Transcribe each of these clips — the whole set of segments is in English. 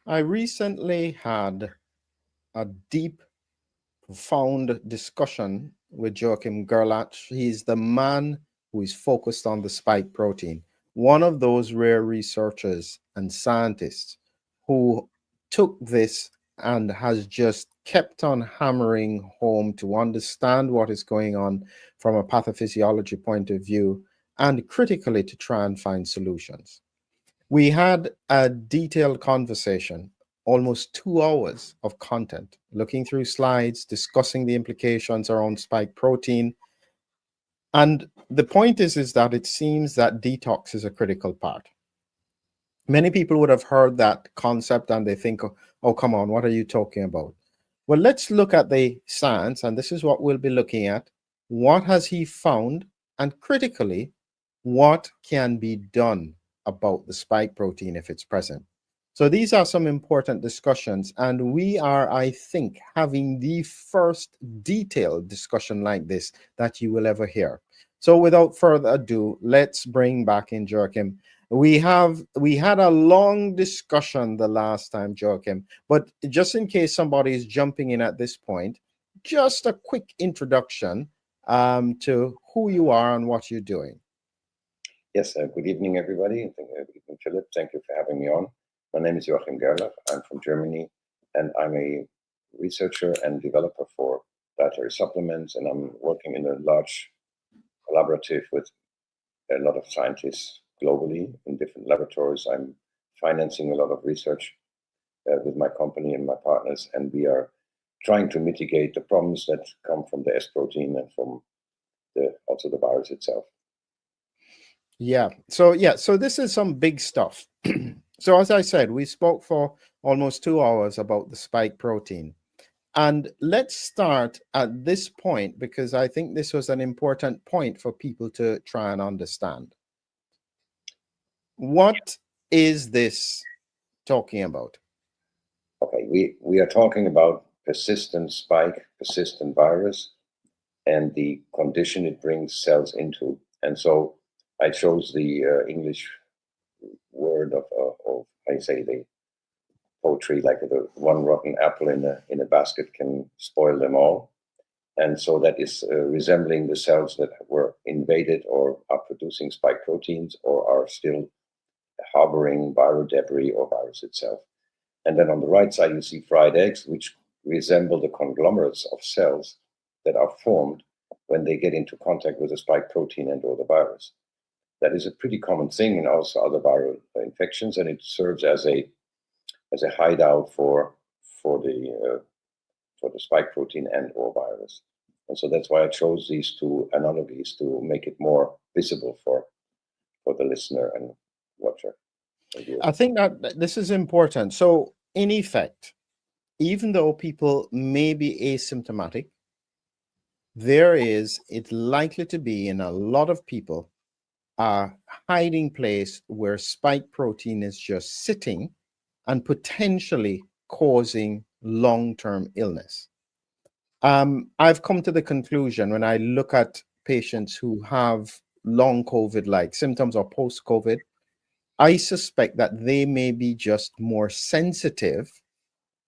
I recently had a deep, profound discussion with Joachim Gerlach. He's the man who is focused on the spike protein, one of those rare researchers and scientists who took this and has just kept on hammering home to understand what is going on from a pathophysiology point of view and critically to try and find solutions. We had a detailed conversation, almost 2 hours of content, looking through slides, discussing the implications around spike protein. And the point is that it seems that detox is a critical part. Many people would have heard that concept and they think, oh, come on, what are you talking about? Well, let's look at the science, and this is what we'll be looking at. What has he found? And critically, what can be done about the spike protein if it's present? So these are some important discussions, and we are, I think, having the first detailed discussion like this that you will ever hear. So without further ado, let's bring back in Joachim. We had a long discussion the last time, Joachim, but just in case somebody is jumping in at this point, just a quick introduction to who you are and what you're doing. Yes, good evening, everybody. Good evening, Philip. Thank you for having me on. My name is Joachim Gerlach. I'm from Germany, and I'm a researcher and developer for dietary supplements, and I'm working in a large collaborative with a lot of scientists globally in different laboratories. I'm financing a lot of research with my company and my partners, and we are trying to mitigate the problems that come from the S protein and from also the virus itself. So this is some big stuff. So as I said, we spoke for almost 2 hours about the spike protein. And let's start at this point, because I think this was an important point for people to try and understand. What is this talking about? Okay, we are talking about persistent spike, persistent virus, and the condition it brings cells into. And so I chose the English word of I say the poetry, like the one rotten apple in a basket can spoil them all. And so that is resembling the cells that were invaded or are producing spike proteins or are still harboring viral debris or virus itself. And then on the right side, you see fried eggs, which resemble the conglomerates of cells that are formed when they get into contact with a spike protein and or the virus. That is a pretty common thing in also other viral infections, and it serves as a hideout for the spike protein and or virus. And so that's why I chose these two analogies to make it more visible for the listener and watcher. I think that this is important. So in effect, even though people may be asymptomatic, it's likely to be in a lot of people a hiding place where spike protein is just sitting and potentially causing long-term illness. I've come to the conclusion when I look at patients who have long COVID-like symptoms or post-COVID, I suspect that they may be just more sensitive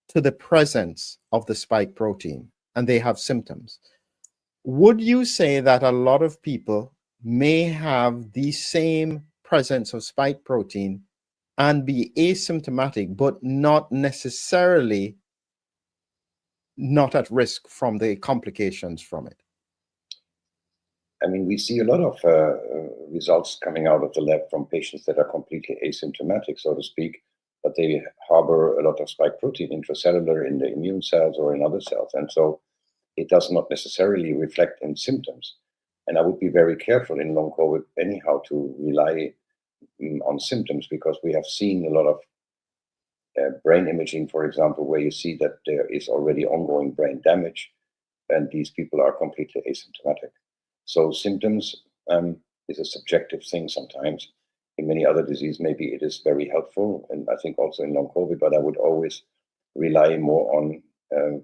to the presence of the spike protein and they have symptoms. Would you say that a lot of people may have the same presence of spike protein and be asymptomatic, but not necessarily not at risk from the complications from it? I mean, we see a lot of results coming out of the lab from patients that are completely asymptomatic, so to speak, but they harbor a lot of spike protein intracellular in the immune cells or in other cells. And so it does not necessarily reflect in symptoms. And I would be very careful in long COVID anyhow to rely on symptoms, because we have seen a lot of brain imaging, for example, where you see that there is already ongoing brain damage and these people are completely asymptomatic. So symptoms is a subjective thing sometimes. In many other diseases, maybe it is very helpful, and I think also in long COVID, but I would always rely more on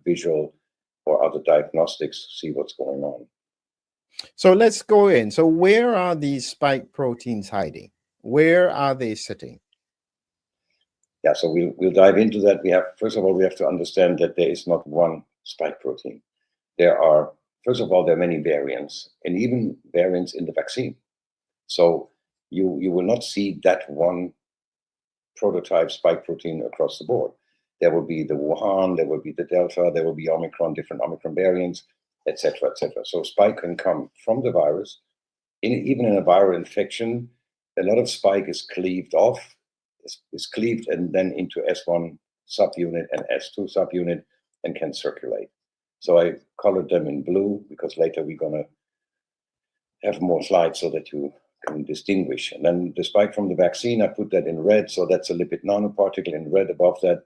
visual or other diagnostics to see what's going on. So let's go in. So where are these spike proteins hiding? Where are they sitting? Yeah, so we'll dive into that. First of all, we have to understand that there is not one spike protein. First of all, there are many variants, and even variants in the vaccine. So you will not see that one prototype spike protein across the board. There will be the Wuhan, there will be the Delta, there will be Omicron, different Omicron variants, etc., etc. So spike can come from the virus. Even in a viral infection, a lot of spike is cleaved off, is cleaved and then into S1 subunit and S2 subunit and can circulate. So I colored them in blue because later we're going to have more slides so that you can distinguish. And then the spike from the vaccine, I put that in red. So that's a lipid nanoparticle in red above that.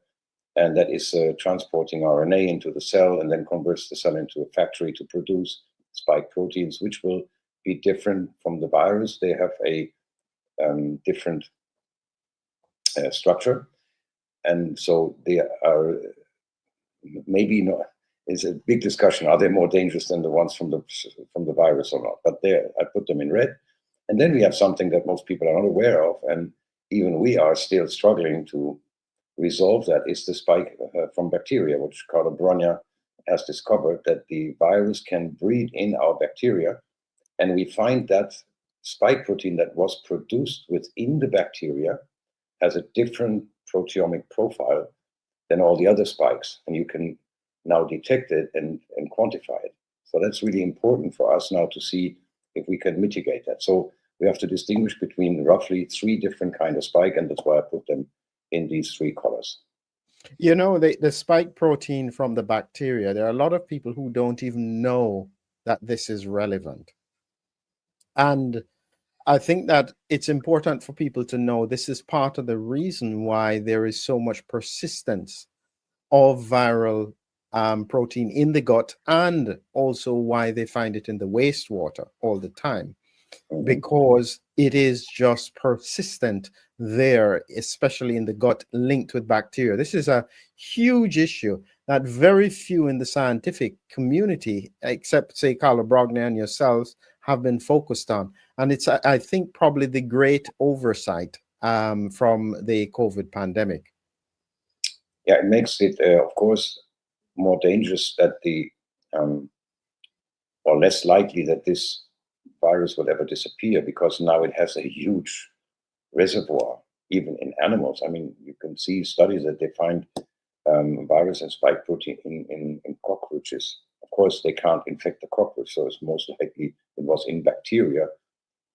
And that is transporting RNA into the cell and then converts the cell into a factory to produce spike proteins, which will be different from the virus. They have a different structure. And so they are maybe not, it's a big discussion. Are they more dangerous than the ones from the virus or not? But there, I put them in red. And then we have something that most people are not aware of, and even we are still struggling to resolve that, is the spike from bacteria, which Carlo Brogna has discovered that the virus can breed in our bacteria. And we find that spike protein that was produced within the bacteria has a different proteomic profile than all the other spikes. And you can now detect it and quantify it. So that's really important for us now to see if we can mitigate that. So we have to distinguish between roughly 3 different kinds of spike, and that's why I put them in these 3 colors. You know, the spike protein from the bacteria, there are a lot of people who don't even know that this is relevant. And I think that it's important for people to know this is part of the reason why there is so much persistence of viral protein in the gut, and also why they find it in the wastewater all the time, because it is just persistent there, especially in the gut linked with bacteria. This is a huge issue that very few in the scientific community, except say Carlo Brogna and yourselves, have been focused on. And it's, I think, probably the great oversight from the COVID pandemic. Yeah, it makes it, of course, more dangerous that or less likely that this virus will ever disappear, because now it has a huge reservoir, even in animals. I mean, you can see studies that they find virus and spike protein in cockroaches. Of course, they can't infect the cockroach, so it's most likely it was in bacteria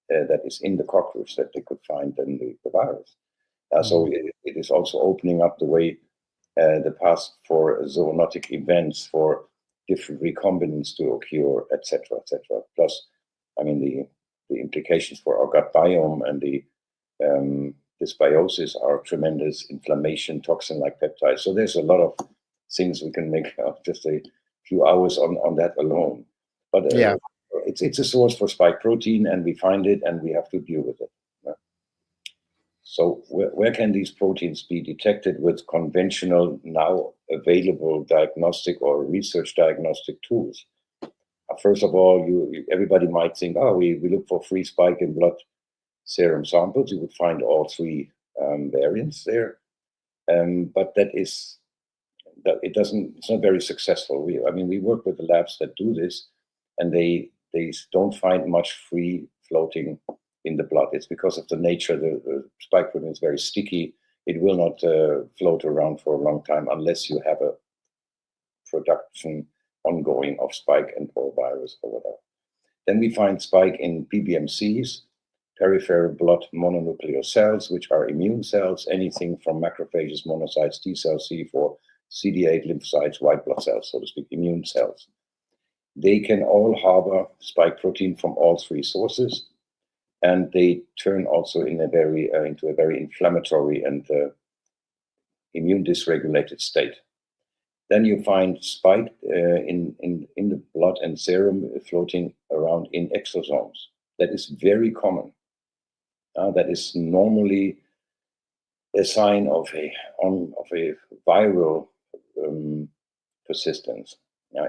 that is in the cockroach that they could find then the virus. So it is also opening up the way, the path for zoonotic events, for different recombinants to occur, etc., etc. Plus, I mean, the implications for our gut biome and the dysbiosis are tremendous, inflammation, toxin-like peptides. So there's a lot of things we can make just a few hours on that alone. But Yeah. it's a source for spike protein, and we find it, and we have to deal with it. So where can these proteins be detected with conventional, now available diagnostic or research diagnostic tools? First of all, everybody might think, oh, we look for free spike in blood serum samples. You would find all 3 variants there, but it's not very successful. We work with the labs that do this, and they don't find much free floating in the blood. It's because of the nature. The spike protein is very sticky. It will not float around for a long time unless you have a production ongoing of spike and or virus or whatever. Then we find spike in PBMCs, peripheral blood mononuclear cells, which are immune cells, anything from macrophages, monocytes, T cells, CD4, CD8 lymphocytes, white blood cells, so to speak, immune cells. They can all harbor spike protein from all 3 sources, and they turn also into a very inflammatory and immune dysregulated state. Then you find spike in the blood and serum floating around in exosomes. That is very common. That is normally a sign of a viral persistence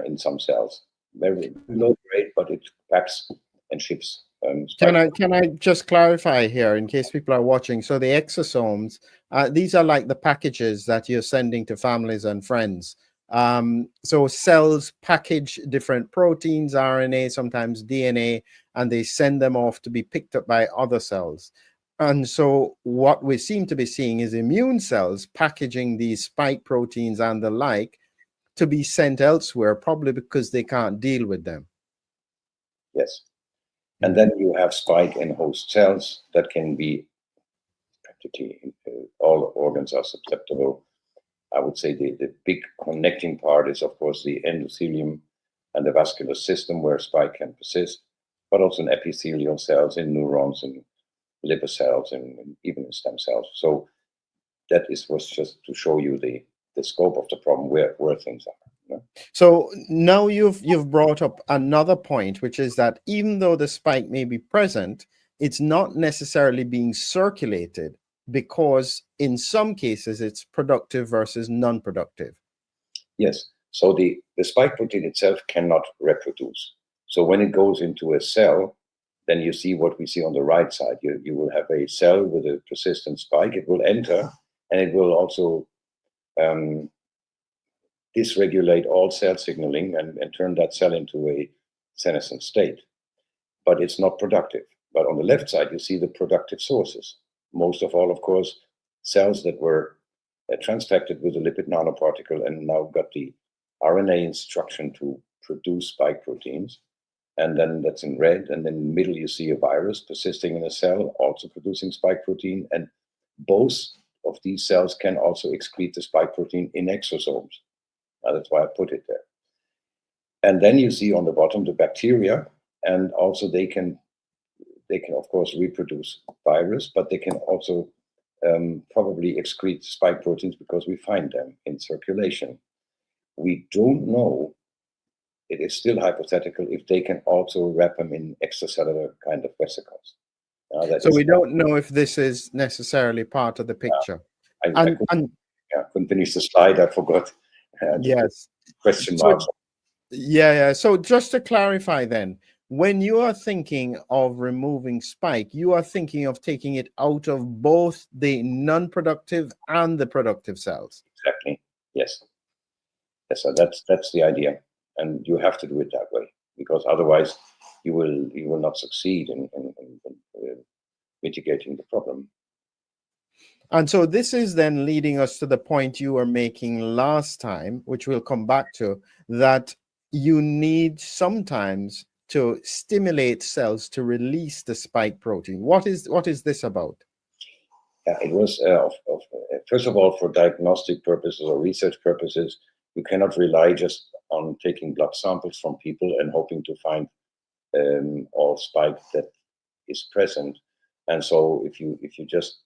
in some cells. Very low grade, but it packs and ships spike. Can I just clarify here in case people are watching? So the exosomes, these are like the packages that you're sending to families and friends. So cells package different proteins, RNA, sometimes DNA, and they send them off to be picked up by other cells. And so what we seem to be seeing is immune cells packaging these spike proteins and the like to be sent elsewhere, probably because they can't deal with them. Yes. And then you have spike in host cells that can be practically all organs are susceptible. I would say the big connecting part is, of course, the endothelium and the vascular system where spike can persist, but also in epithelial cells, in neurons, in liver cells, and even in stem cells. So that was just to show you the scope of the problem, where things are. You know? So now you've brought up another point, which is that even though the spike may be present, it's not necessarily being circulated, because in some cases it's productive versus non-productive. Yes. So the spike protein itself cannot reproduce. So when it goes into a cell, then you see what we see on the right side. You will have a cell with a persistent spike. It will enter, and it will also dysregulate all cell signaling and turn that cell into a senescent state. But it's not productive. But on the left side, you see the productive sources. Most of all, of course, cells that were transfected with a lipid nanoparticle and now got the RNA instruction to produce spike proteins. And then that's in red. And then in the middle, you see a virus persisting in a cell, also producing spike protein. And both of these cells can also excrete the spike protein in exosomes. That's why I put it there. And then you see on the bottom the bacteria, and also they can of course reproduce virus, but they can also probably excrete spike proteins because we find them in circulation. We don't know, it is still hypothetical, if they can also wrap them in extracellular kind of vesicles. So we don't know if this is necessarily part of the picture. I couldn't finish the slide, I forgot. Yes. Question marks. So, yeah. So just to clarify then, when you are thinking of removing spike, you are thinking of taking it out of both the non-productive and the productive cells. Exactly. Yes. Yes. So that's the idea, and you have to do it that way, because otherwise you will not succeed in mitigating the problem. And so this is then leading us to the point you were making last time, which we'll come back to, that you need sometimes to stimulate cells to release the spike protein. What is this about? It was, first of all, for diagnostic purposes or research purposes, you cannot rely just on taking blood samples from people and hoping to find all spike that is present. And so if you just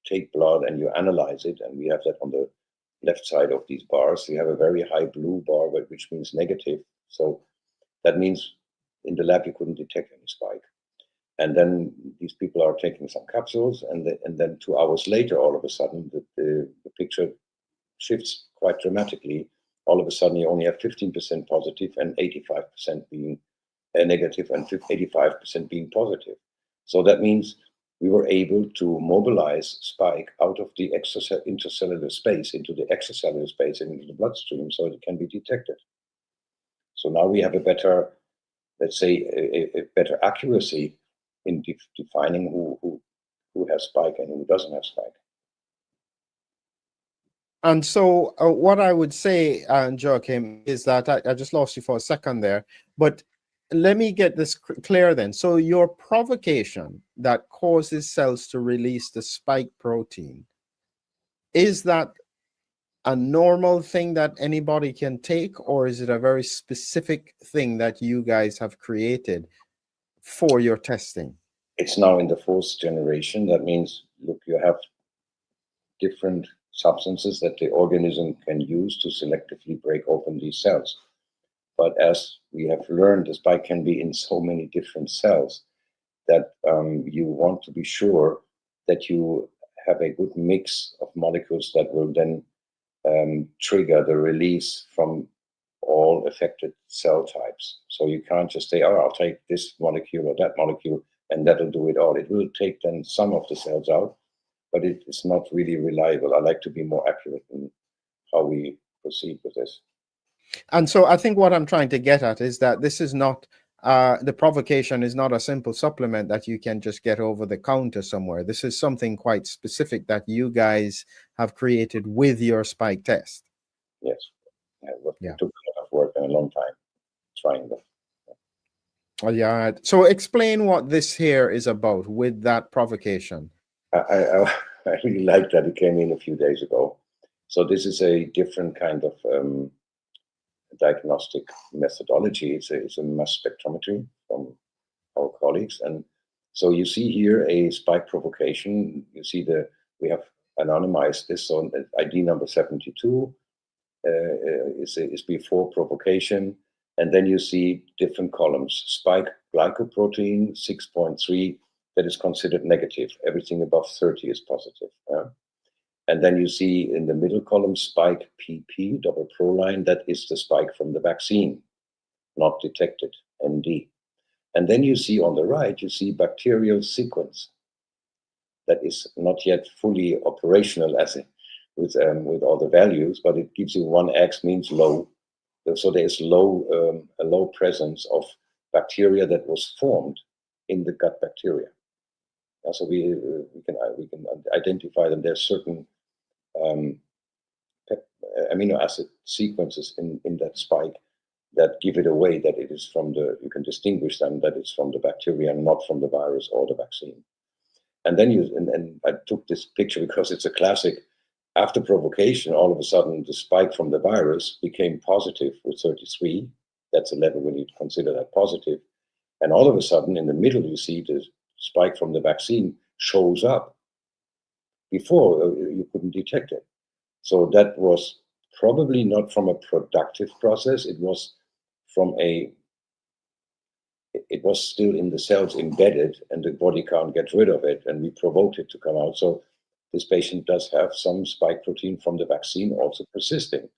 take blood and you analyze it, and we have that on the left side of these bars, you have a very high blue bar, which means negative. So that means in the lab you couldn't detect any spike. And then these people are taking some capsules, and then 2 hours later, all of a sudden, the picture shifts quite dramatically. All of a sudden, you only have 15% positive and 85% being negative and 85% being positive. So that means we were able to mobilize spike out of the intercellular space into the extracellular space and into the bloodstream, so it can be detected. So now we have a better, let's say, a better accuracy in defining who has spike and who doesn't have spike. And so what I would say, Joachim, is that I just lost you for a second there, but let me get this clear then. So your provocation that causes cells to release the spike protein, is that a normal thing that anybody can take, or is it a very specific thing that you guys have created for your testing? It's now in the 4th generation. That means, look, you have different substances that the organism can use to selectively break open these cells. But as we have learned, the spike can be in so many different cells that you want to be sure that you have a good mix of molecules that will then trigger the release from all affected cell types. So you can't just say, oh, I'll take this molecule or that molecule, and that'll do it all. It will take then some of the cells out, but it is not really reliable. I like to be more accurate in how we proceed with this. And so I think what I'm trying to get at is that this is not, the provocation is not a simple supplement that you can just get over the counter somewhere. This is something quite specific that you guys have created with your spike test. Yes. It took a lot of work and a long time trying that. Oh, yeah. So explain what this here is about with that provocation. I really like that it came in a few days ago. So this is a different kind of diagnostic methodology. It's a mass spectrometry from our colleagues. And so you see here a spike provocation. You see we have anonymized this. So ID number 72 is before provocation. And then you see different columns. Spike glycoprotein 6.3, that is considered negative. Everything above 30 is positive. And then you see in the middle column, spike PP, double proline, that is the spike from the vaccine, not detected, ND. And then you see on the right, you see bacterial sequence that is not yet fully operational with all the values, but it gives you 1x means low. So there's a low presence of bacteria that was formed in the gut bacteria. So we can identify them. There's certain amino acid sequences in that spike that give it away that it is from you can distinguish them that it's from the bacteria, not from the virus or the vaccine. And then and I took this picture because it's a classic. After provocation, all of a sudden, the spike from the virus became positive with 33. That's a level when you consider that positive. And all of a sudden, in the middle, you see the spike from the vaccine shows up. Before, you couldn't detect it. So that was probably not from a productive process. It was it was still in the cells embedded, and the body can't get rid of it, and we provoked it to come out. So this patient does have some spike protein from the vaccine also persisting.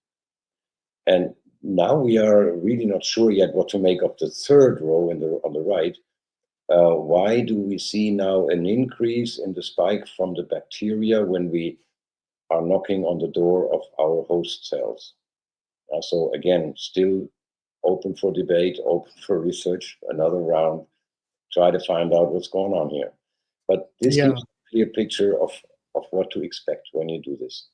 And now we are really not sure yet what to make of the third row on the right. Why do we see now an increase in the spike from the bacteria when we are knocking on the door of our host cells? So again, still open for debate, open for research, another round, try to find out what's going on here. But this gives a clear picture of what to expect when you do this.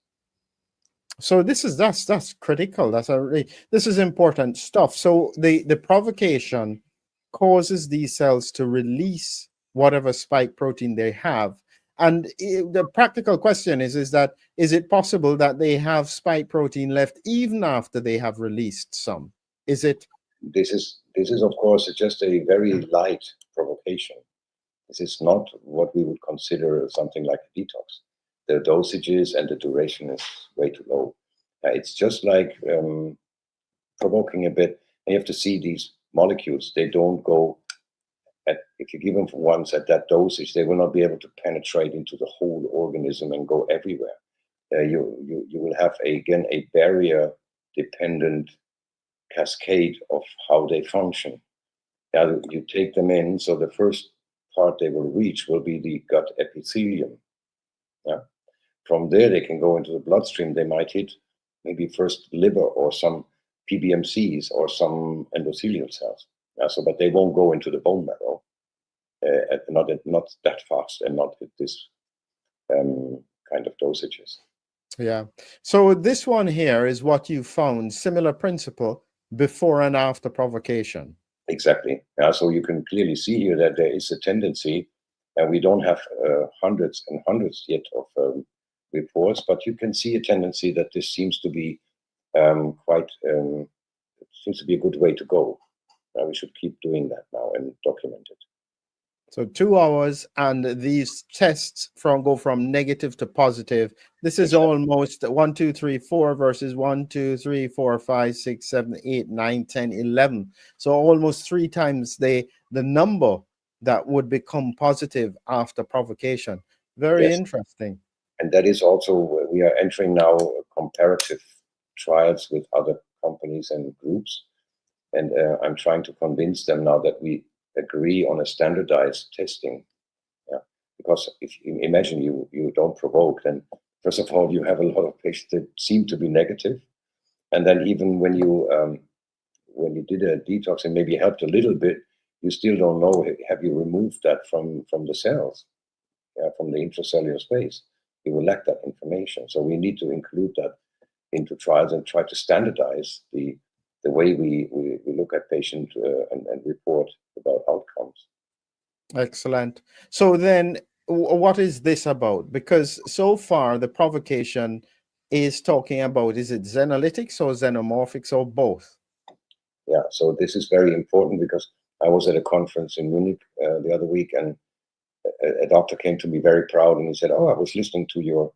So that's critical. This is important stuff. So the provocation causes these cells to release whatever spike protein they have. And the practical question is it possible that they have spike protein left even after they have released some? Is it? This is of course just a very light provocation. This is not what we would consider something like a detox. The dosages and the duration is way too low. It's just like provoking a bit. And you have to see these molecules. They don't go if you give them once at that dosage, they will not be able to penetrate into the whole organism and go everywhere. You will have a barrier-dependent cascade of how they function. You take them in, so the first part they will reach will be the gut epithelium. From there, they can go into the bloodstream. They might hit maybe first liver or some PBMCs or some endothelial cells. But they won't go into the bone marrow, not that fast and not at this kind of dosages. Yeah. So this one here is what you found, similar principle before and after provocation. Exactly. So you can clearly see here that there is a tendency, and we don't have hundreds and hundreds yet of reports, but you can see a tendency that this seems to be seems to be a good way to go. We should keep doing that now and document it. So 2 hours, and these tests go from negative to positive. This is almost 1, 2, 3, 4 versus 1, 2, 3, 4, 5, 6, 7, 8, 9, 10, 11. So almost 3 times the number that would become positive after provocation. Very interesting. And that is also, we are entering now comparative trials with other companies and groups. And I'm trying to convince them now that we agree on a standardized testing. Yeah? Because if you imagine you don't provoke, then first of all, you have a lot of patients that seem to be negative. And then even when you did a detox and maybe helped a little bit, you still don't know, have you removed that from the cells, from the intracellular space? You will lack that information. So we need to include that into trials and try to standardize the way we look at patient and report about outcomes. Excellent. So then what is this about? Because so far the provocation is talking about, is it Xenolytics or Xenomorphics or both? Yeah, so this is very important because I was at a conference in Munich the other week, and a doctor came to me very proud and he said, "Oh, I was listening to your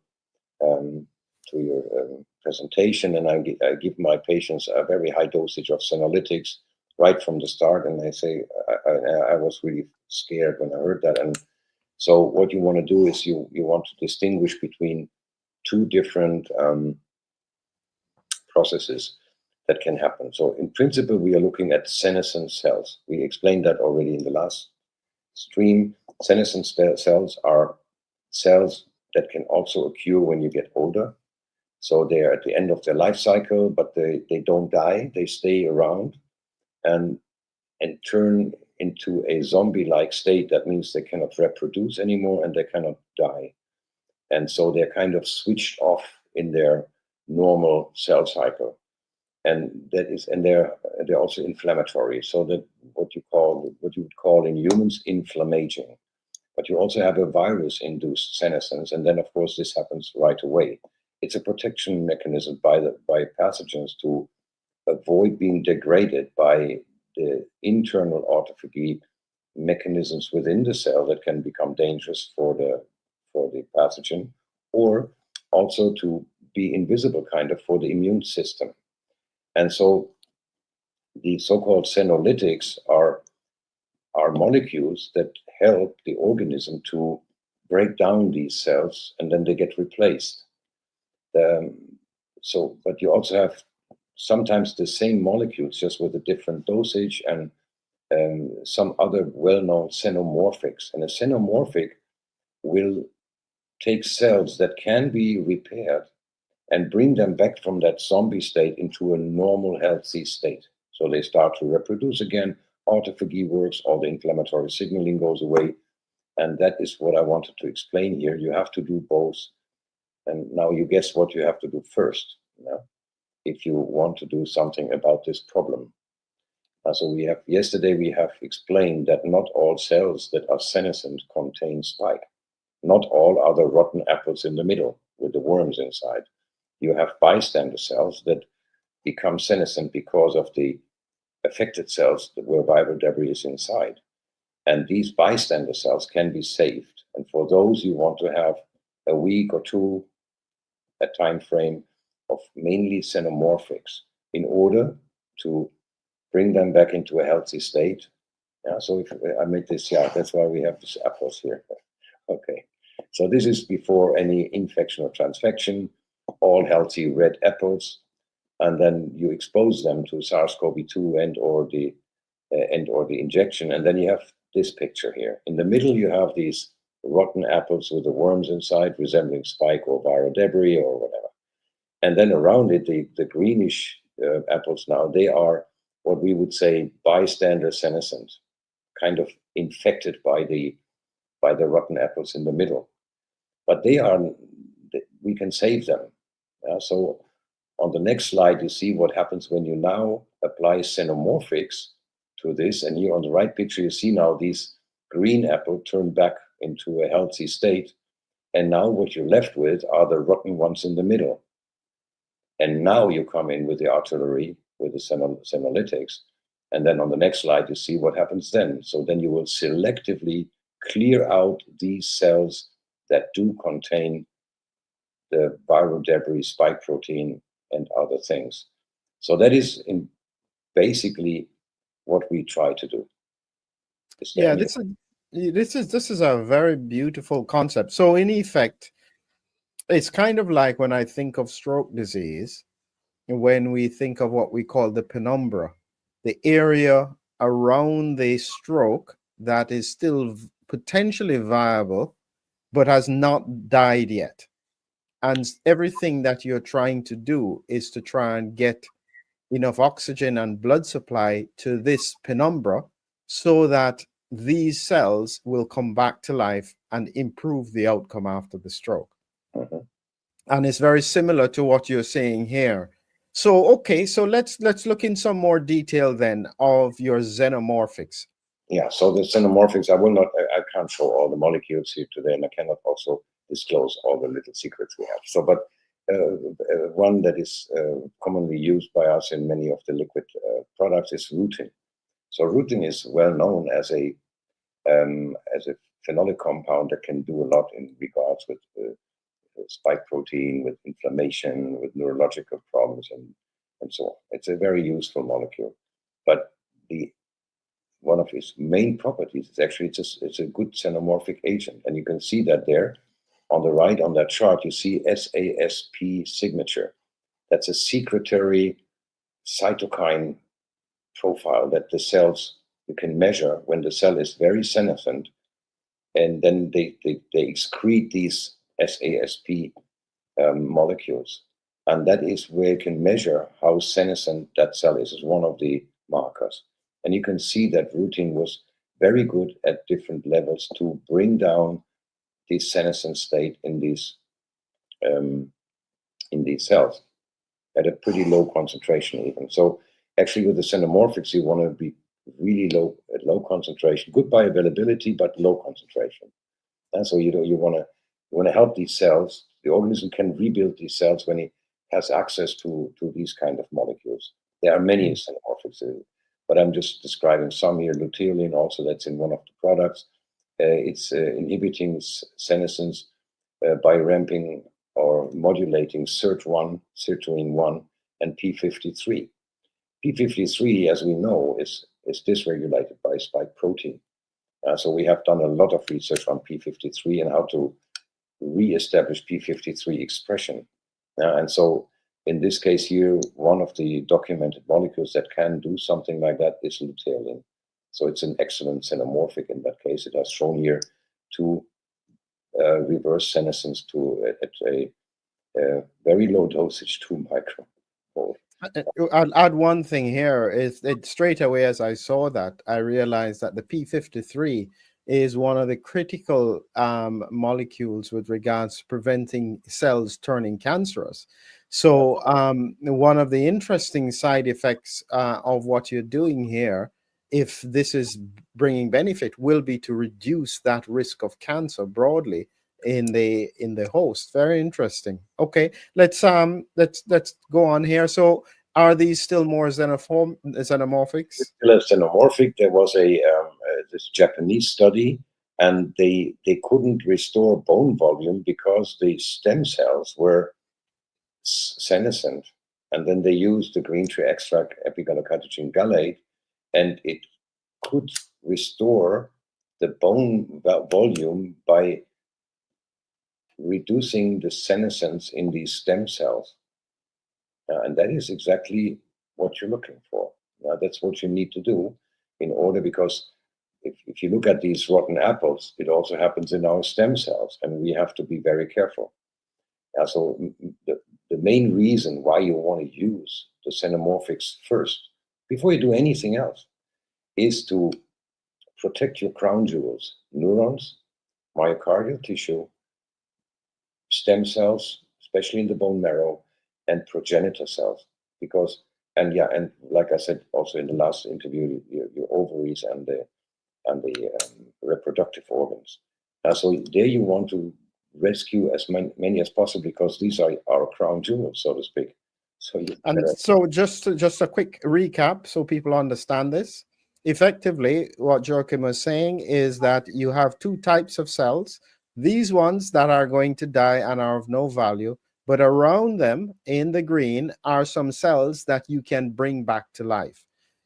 presentation, and I give my patients a very high dosage of Xenolytics right from the start." And I say, I was really scared when I heard that. And so what you want to do is you want to distinguish between two different processes that can happen. So in principle, we are looking at senescent cells. We explained that already in the last stream. Senescent cells are cells that can also occur when you get older. So they're at the end of their life cycle, but they don't die. They stay around and turn into a zombie-like state. That means they cannot reproduce anymore and they cannot die. And so they're kind of switched off in their normal cell cycle. And they're also inflammatory. So that what you would call in humans inflammaging. But you also have a virus-induced senescence, and then of course this happens right away. It's a protection mechanism by pathogens to avoid being degraded by the internal autophagy mechanisms within the cell that can become dangerous for the pathogen, or also to be invisible kind of for the immune system. And so the so-called Xenolytics are molecules that help the organism to break down these cells, and then they get replaced. But you also have sometimes the same molecules, just with a different dosage, and some other well-known xenomorphics. And a xenomorphic will take cells that can be repaired and bring them back from that zombie state into a normal, healthy state. So they start to reproduce again, autophagy works, all the inflammatory signaling goes away. And that is what I wanted to explain here. You have to do both. And now you guess what you have to do first, if you want to do something about this problem. So yesterday we have explained that not all cells that are senescent contain spike. Not all are the rotten apples in the middle with the worms inside. You have bystander cells that become senescent because of the affected cells where viral debris is inside. And these bystander cells can be saved. And for those, you want to have a week or two, a time frame of mainly xenomorphics in order to bring them back into a healthy state. Yeah, so if I made this, that's why we have these apples here. Okay, so this is before any infection or transfection, all healthy red apples, and then you expose them to SARS-CoV-2 and or the injection, and then you have this picture here. In the middle, you have these rotten apples with the worms inside, resembling spike or viral debris or whatever. And then around it, the greenish apples now, they are what we would say bystander senescent, kind of infected by the rotten apples in the middle. But we can save them. So on the next slide, you see what happens when you now apply xenomorphics to this. And here on the right picture, you see now these green apple turn back into a healthy state. And now what you're left with are the rotten ones in the middle. And now you come in with the artillery, with the Xenolytics. And then on the next slide, you see what happens then. So then you will selectively clear out these cells that do contain the viral debris, spike protein, and other things. So that is basically what we try to do. This is a very beautiful concept. So in effect, it's kind of like when I think of stroke disease, when we think of what we call the penumbra, the area around the stroke that is still potentially viable, but has not died yet. And everything that you're trying to do is to try and get enough oxygen and blood supply to this penumbra so that these cells will come back to life and improve the outcome after the stroke. Mm-hmm. And it's very similar to what you're saying here. So, okay, so let's look in some more detail then of your xenomorphics. Yeah, so the xenomorphics, I can't show all the molecules here today, and I cannot also disclose all the little secrets we have. So, but one that is commonly used by us in many of the liquid products is rutin. So rutin is well known as a phenolic compound that can do a lot in regards with spike protein, with inflammation, with neurological problems, and so on. It's a very useful molecule, but one of its main properties is actually it's a good xenomorphic agent, and you can see that there on the right on that chart. You see SASP signature. That's a secretory cytokine profile that the cells, you can measure when the cell is very senescent, and then they excrete these SASP molecules, and that is where you can measure how senescent that cell is. Is one of the markers, and you can see that rutin was very good at different levels to bring down the senescent state in these cells at a pretty low concentration even. So actually with the xenomorphics, you want to be really low concentration, good bioavailability, but low concentration. And so you want to help these cells. The organism can rebuild these cells when it has access to these kind of molecules. There are many xenomorphics, but I'm just describing some here. Luteolin also, that's in one of the products. It's inhibiting senescence by ramping or modulating SIRT1, sirtuin-1, and p53. p53, as we know, is dysregulated by spike protein. So we have done a lot of research on p53 and how to re-establish p53 expression. And so in this case here, one of the documented molecules that can do something like that is luteolin. So it's an excellent xenomorphic in that case. It has shown here to reverse senescence at a very low dosage, 2 micromolar. I'll add one thing here. Is that straight away as I saw that, I realized that the p53 is one of the critical molecules with regards to preventing cells turning cancerous. So one of the interesting side effects of what you're doing here, if this is bringing benefit, will be to reduce that risk of cancer broadly in the host. Very interesting. Okay, let's go on here. So are these still more xenomorphics? Still a xenomorphic. There was this Japanese study, and they couldn't restore bone volume because the stem cells were senescent, and then they used the green tree extract epigallocatechin gallate, and it could restore the bone volume by reducing the senescence in these stem cells. And that is exactly what you're looking for. That's what you need to do in order, because if you look at these rotten apples, it also happens in our stem cells, and we have to be very careful. So the main reason why you want to use the xenomorphics first, before you do anything else, is to protect your crown jewels, neurons, myocardial tissue, stem cells, especially in the bone marrow, and progenitor cells. Because, and like I said also in the last interview, your ovaries and the reproductive organs. So there you want to rescue as many as possible, because these are our crown jewels, so to speak. So just a quick recap so people understand this. Effectively, what Joachim was saying is that you have two types of cells. These ones that are going to die and are of no value, but around them in the green are some cells that you can bring back to life.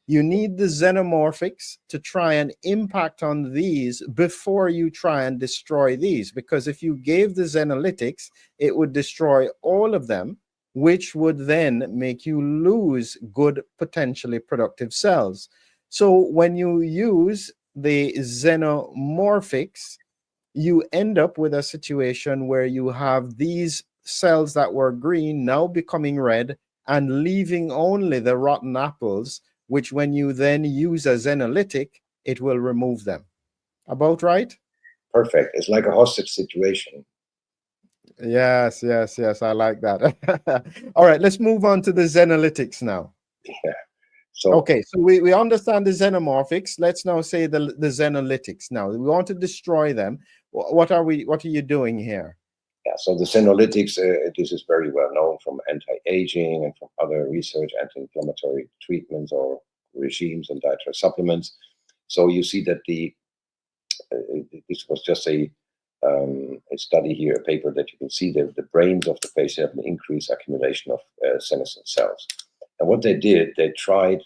You need the xenomorphics to try and impact on these before you try and destroy these, because if you gave the Xenolytics, it would destroy all of them, which would then make you lose good, potentially productive cells. So when you use the Xenomorphics, you end up with a situation where you have these cells that were green now becoming red and leaving only the rotten apples, which when you then use a Xenolytic, it will remove them. About right? Perfect. It's like a hostage situation. Yes, yes, yes. I like that. All right, let's move on to the Xenolytics now. Yeah. So Okay, so we understand the Xenomorphics. Let's now say the Xenolytics. Now we want to destroy them. What are you doing here? yeah, so the Xenolytics, this is very well known from anti-aging and from other research, anti-inflammatory treatments or regimes and dietary supplements. So you see that this was just a study here, a paper that you can see that the brains of the patient have an increased accumulation of senescent cells. And what they did, they tried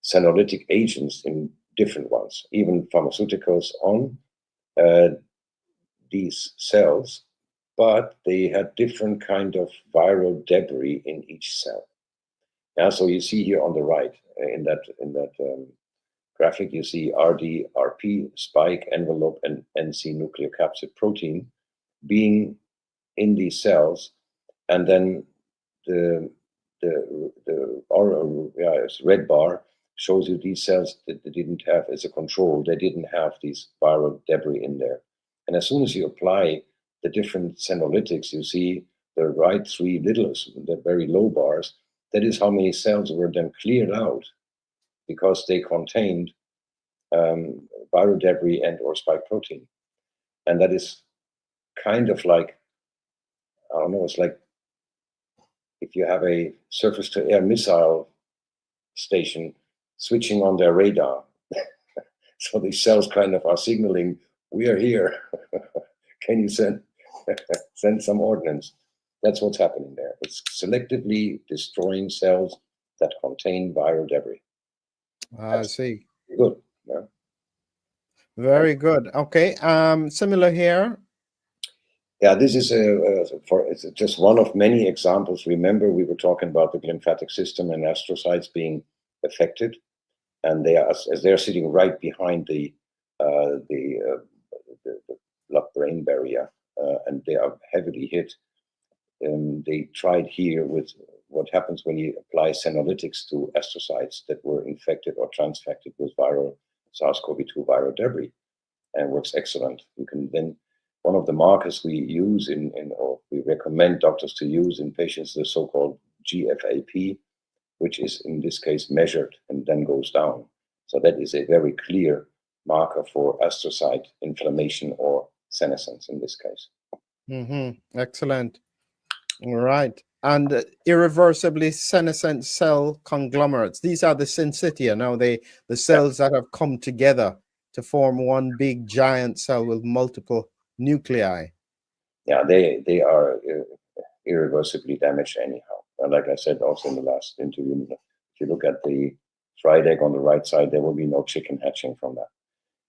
senolytic agents in different ones, even pharmaceuticals on these cells, but they had different kind of viral debris in each cell. Yeah, so you see here on the right in that graphic, you see RD, RP, spike, envelope, and NC nucleocapsid protein being in these cells, and then the red bar shows you these cells that they didn't have as a control. They didn't have these viral debris in there. And as soon as you apply the different senolytics, you see the right three little, the very low bars. That is how many cells were then cleared out because they contained viral debris and or spike protein. And that is kind of like, I don't know, it's like if you have a surface-to-air missile station switching on their radar. So these cells kind of are signaling, we are here. Can you send some ordnance? That's what's happening there. It's selectively destroying cells that contain viral debris. I see. Good. Yeah. Very good. Okay. Similar here. Yeah, this is it's just one of many examples. Remember, we were talking about the lymphatic system and astrocytes being affected, and they are as they're sitting right behind the blood-brain barrier, and they are heavily hit. They tried here with what happens when you apply senolytics to astrocytes that were infected or transfected with viral SARS-CoV-2 viral debris, and works excellent. You can then, one of the markers we use or we recommend doctors to use in patients, the so-called GFAP, which is in this case measured and then goes down. So that is a very clear marker for astrocyte inflammation or senescence in this case. Mm-hmm. Excellent. All right. And irreversibly senescent cell conglomerates. These are the syncytia. Now the cells that have come together to form one big giant cell with multiple nuclei. Yeah, they are irreversibly damaged anyhow. And like I said also in the last interview, if you look at the fried egg on the right side, there will be no chicken hatching from that.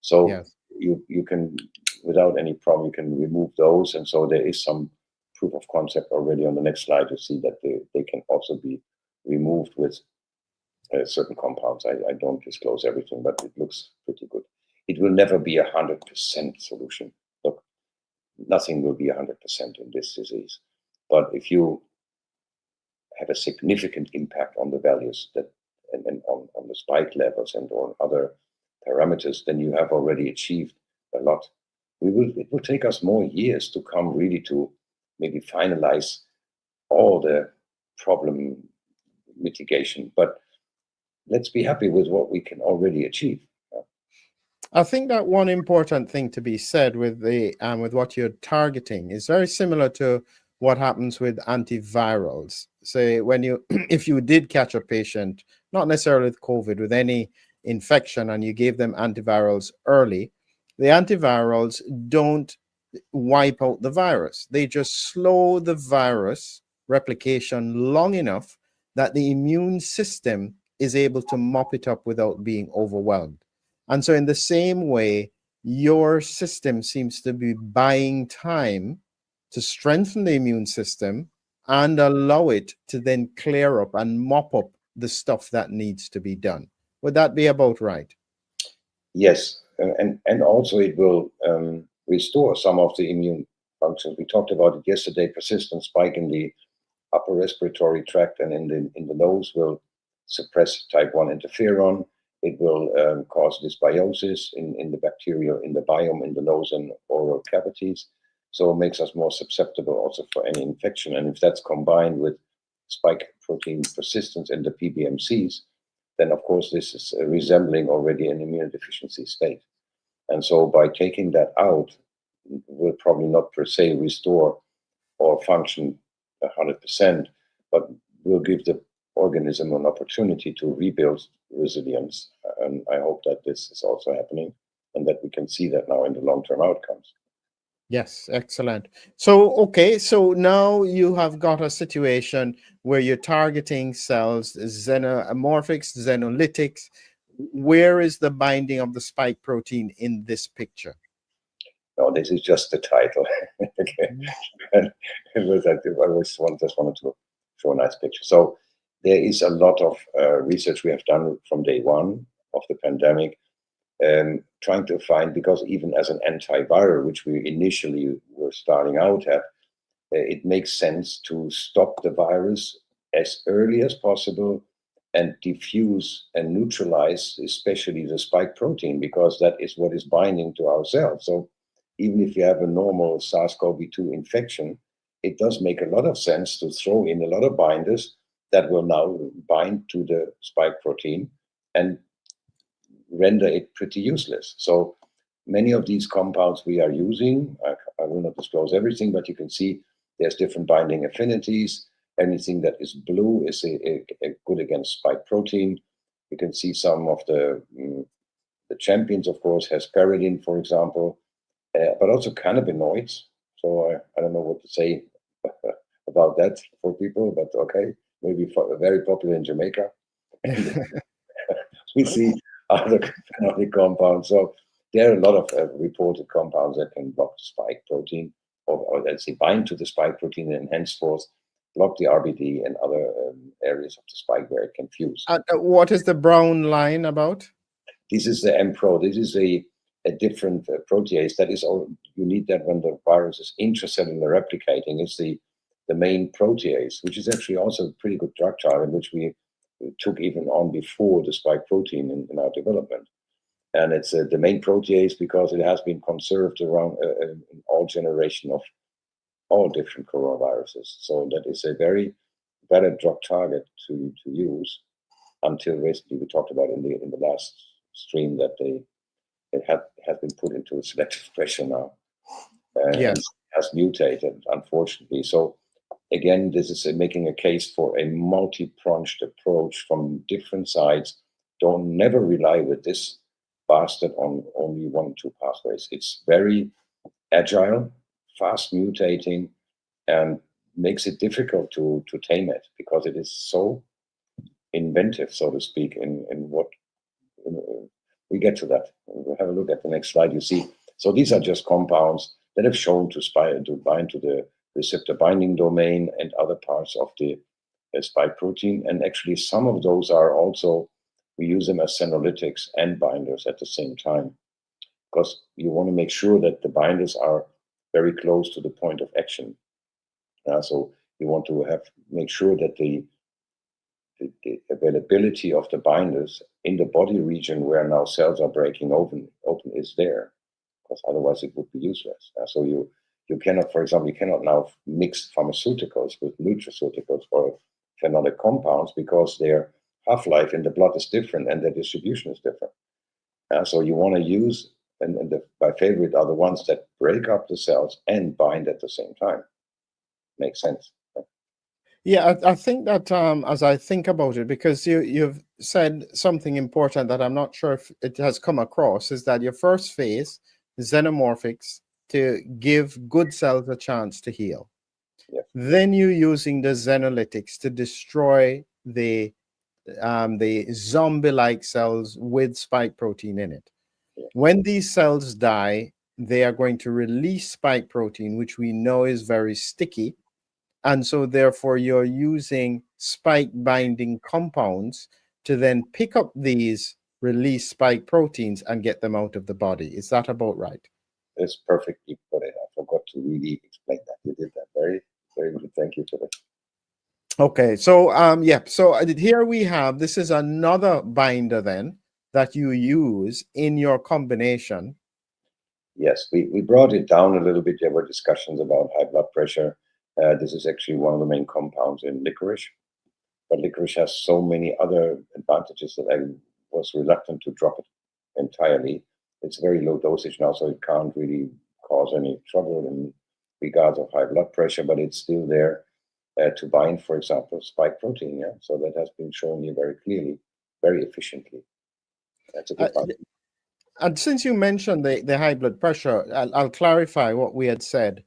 So yes, you can, without any problem, you can remove those. And so there is some proof of concept already on the next slide to see that they can also be removed with certain compounds. I don't disclose everything, but it looks pretty good. It will never be 100% solution. Look, nothing will be 100% in this disease. But if you have a significant impact on the values that and on the spike levels and on other parameters, then you have already achieved a lot. It will take us more years to come really to maybe finalize all the problem mitigation, but let's be happy with what we can already achieve. I think that one important thing to be said with with what you're targeting is very similar to what happens with antivirals. Say when you, if you did catch a patient, not necessarily with COVID, with any infection, and you gave them antivirals early, the antivirals don't wipe out the virus. They just slow the virus replication long enough that the immune system is able to mop it up without being overwhelmed. And so in the same way, your system seems to be buying time to strengthen the immune system and allow it to then clear up and mop up the stuff that needs to be done. Would that be about right? Yes, and also it will restore some of the immune functions. We talked about it yesterday. Persistent spike in the upper respiratory tract and in the nose will suppress type 1 interferon. It will cause dysbiosis in the bacterial, in the biome, in the nose and oral cavities. So it makes us more susceptible also for any infection. And if that's combined with spike protein persistence in the PBMCs, then of course this is resembling already an immunodeficiency state. And so by taking that out, will probably not per se restore or function 100%, but will give the organism an opportunity to rebuild resilience. And I hope that this is also happening and that we can see that now in the long-term outcomes. Yes, excellent. So, okay, so now you have got a situation where you're targeting cells, xenomorphics, xenolytics. Where is the binding of the spike protein in this picture? No, this is just the title. Okay. I just wanted to show a nice picture. So there is a lot of research we have done from day one of the pandemic, trying to find, because even as an antiviral, which we initially were starting out at, it makes sense to stop the virus as early as possible and diffuse and neutralize, especially the spike protein, because that is what is binding to our cells. So even if you have a normal SARS-CoV-2 infection, it does make a lot of sense to throw in a lot of binders that will now bind to the spike protein and render it pretty useless. So many of these compounds we are using, I will not disclose everything, but you can see there's different binding affinities. Anything that is blue is a good against spike protein. You can see some of the champions, of course, has pyridine, for example, but also cannabinoids. So I don't know what to say about that for people, but okay, maybe very popular in Jamaica. We see other phenolic compounds. So there are a lot of reported compounds that can block the spike protein, or let's say bind to the spike protein and henceforth block the RBD and other areas of the spike where it can fuse. What is the brown line about? This is the MPRO. This is a different protease. That is all you need that when the virus is intracellular replicating. It's the main protease, which is actually also a pretty good drug target, which we took even on before the spike protein in our development. And it's the main protease because it has been conserved around in all generation of all different coronaviruses. So that is a very better drug target to use. Until recently, we talked about in the last stream that it has been put into a selective pressure now, Yes. and has mutated, unfortunately. So again, this is making a case for a multi-pronged approach from different sides. Don't never rely with this bastard on only 1-2 pathways. It's very agile, fast mutating, and makes it difficult to tame it because it is so inventive, so to speak, in what we get to that. We'll have a look at the next slide. You see, so these are just compounds that have shown to bind to the receptor binding domain and other parts of the spike protein. And actually, some of those are also, we use them as senolytics and binders at the same time, because you want to make sure that the binders are very close to the point of action. So you want to make sure that the availability of the binders in the body region where now cells are breaking open is there, because otherwise it would be useless. So you cannot, for example, you cannot now mix pharmaceuticals with nutraceuticals or phenolic compounds because their half-life in the blood is different and their distribution is different. So you want to use, and my favorite are the ones that break up the cells and bind at the same time. Makes sense. Yeah, I think that as I think about it, because you've said something important that I'm not sure if it has come across, is that your first phase, xenomorphics, to give good cells a chance to heal. Yeah. Then you're using the xenolytics to destroy the zombie-like cells with spike protein in it. Yeah. When these cells die, they are going to release spike protein, which we know is very sticky, And so therefore you're using spike binding compounds to then pick up these release spike proteins and get them out of the body. Is that about right? That's perfectly put it. I forgot to really explain that. You did that very, very good. Thank you for that. Okay, so yeah, so here we have, this is another binder then that you use in your combination. Yes, we brought it down a little bit. There were discussions about high blood pressure. This is actually one of the main compounds in licorice, but licorice has so many other advantages that I was reluctant to drop it entirely. It's very low dosage now, so it can't really cause any trouble in regards of high blood pressure, but it's still there to bind, for example, spike protein. Yeah, so that has been shown here very clearly, very efficiently. That's a good part. And since you mentioned the high blood pressure, I'll clarify what we had said.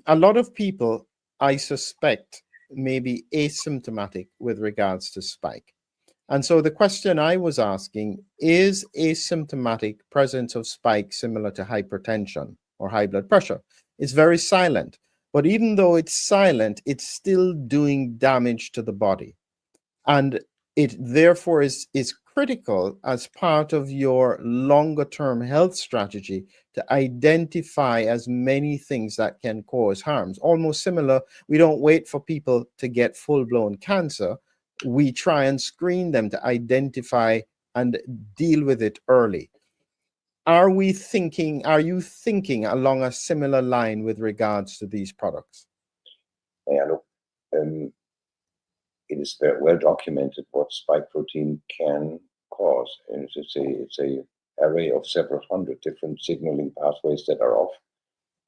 A lot of people, I suspect, may be asymptomatic with regards to spike. And so the question I was asking, is asymptomatic presence of spike similar to hypertension or high blood pressure? It's very silent, but even though it's silent, it's still doing damage to the body. And it therefore is critical as part of your longer term health strategy to identify as many things that can cause harms. Almost similar, we don't wait for people to get full-blown cancer. We try and screen them to identify and deal with it early. Are you thinking along a similar line with regards to these products? Yeah, look, it is very well documented what spike protein can cause. And it's a array of several hundred different signaling pathways that are off.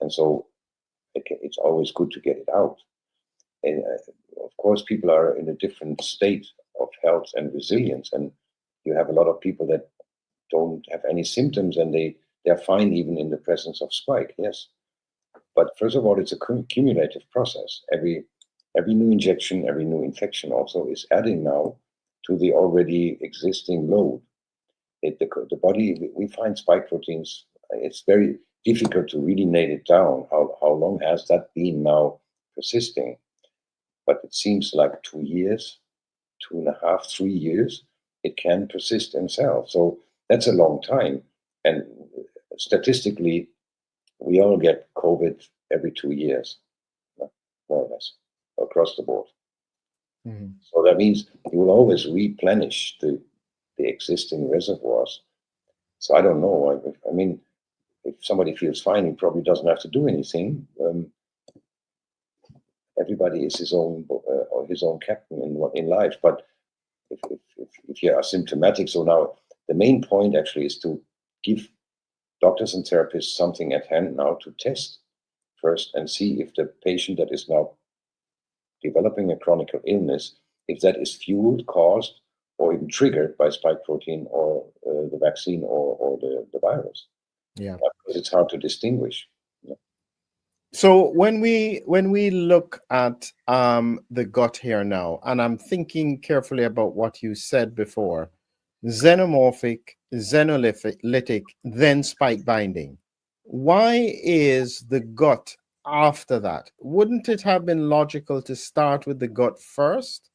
And so it's always good to get it out. And of course, people are in a different state of health and resilience. And you have a lot of people that don't have any symptoms and they're fine even in the presence of spike, yes. But first of all, it's a cumulative process. Every new injection, every new infection also is adding now to the already existing load. The body, we find spike proteins, it's very difficult to really nail it down. How long has that been now persisting? But it seems like 2 years, 2.5, 3 years, it can persist in cells. So that's a long time. And statistically, we all get COVID every 2 years, more or less, across the board. Mm-hmm. So that means you will always replenish the existing reservoirs. So I don't know. I mean, if somebody feels fine, he probably doesn't have to do anything. Everybody is his own captain in life. But if you are symptomatic, so now the main point actually is to give doctors and therapists something at hand now to test first and see if the patient that is now developing a chronic illness, if that is fueled, caused, or even triggered by spike protein or the vaccine or the virus. Yeah, because it's hard to distinguish. Yeah. So when we look at the gut here now, and I'm thinking carefully about what you said before, xenomorphic, xenolytic, then spike binding. Why is the gut after that? Wouldn't it have been logical to start with the gut first?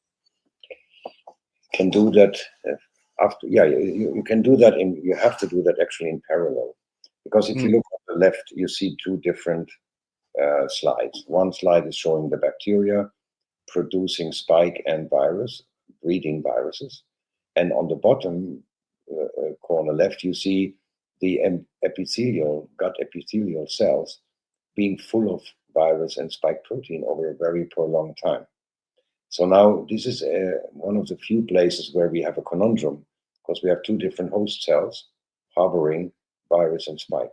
Can do that after. Yeah, you can do that. You have to do that actually in parallel, because if you look on the left, you see two different slides. One slide is showing the bacteria producing spike and virus, breeding viruses, and on the bottom corner left, you see the gut epithelial cells being full of virus and spike protein over a very prolonged time. So now this is one of the few places where we have a conundrum, because we have two different host cells harboring virus and spike,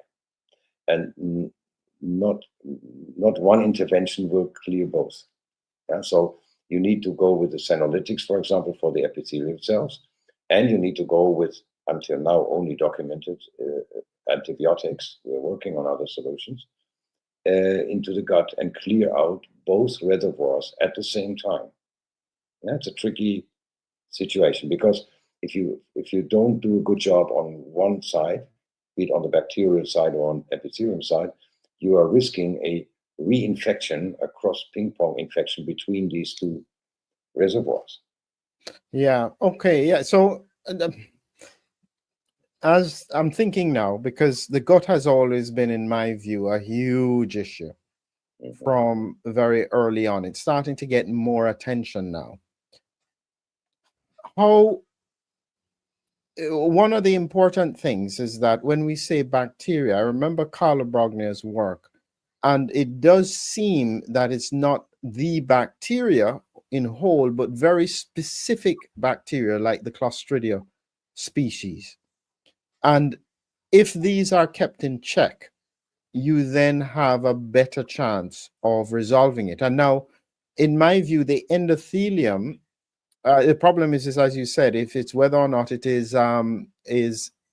and not one intervention will clear both. Yeah? So you need to go with the Xenolytics, for example, for the epithelial cells, and you need to go with, until now only documented, antibiotics. We're working on other solutions into the gut and clear out both reservoirs at the same time. That's a tricky situation, because if you don't do a good job on one side, be it on the bacterial side or on epithelium side, you are risking a reinfection, a cross ping pong infection between these two reservoirs. Yeah. Okay. Yeah. So as I'm thinking now, because the gut has always been, in my view, a huge issue from very early on. It's starting to get more attention now. How One of the important things is that when we say bacteria, I remember Carla Brognier's work, and it does seem that it's not the bacteria in whole, but very specific bacteria like the Clostridia species. And if these are kept in check, you then have a better chance of resolving it. And now, in my view, the endothelium, the problem is as you said, if it's whether or not it is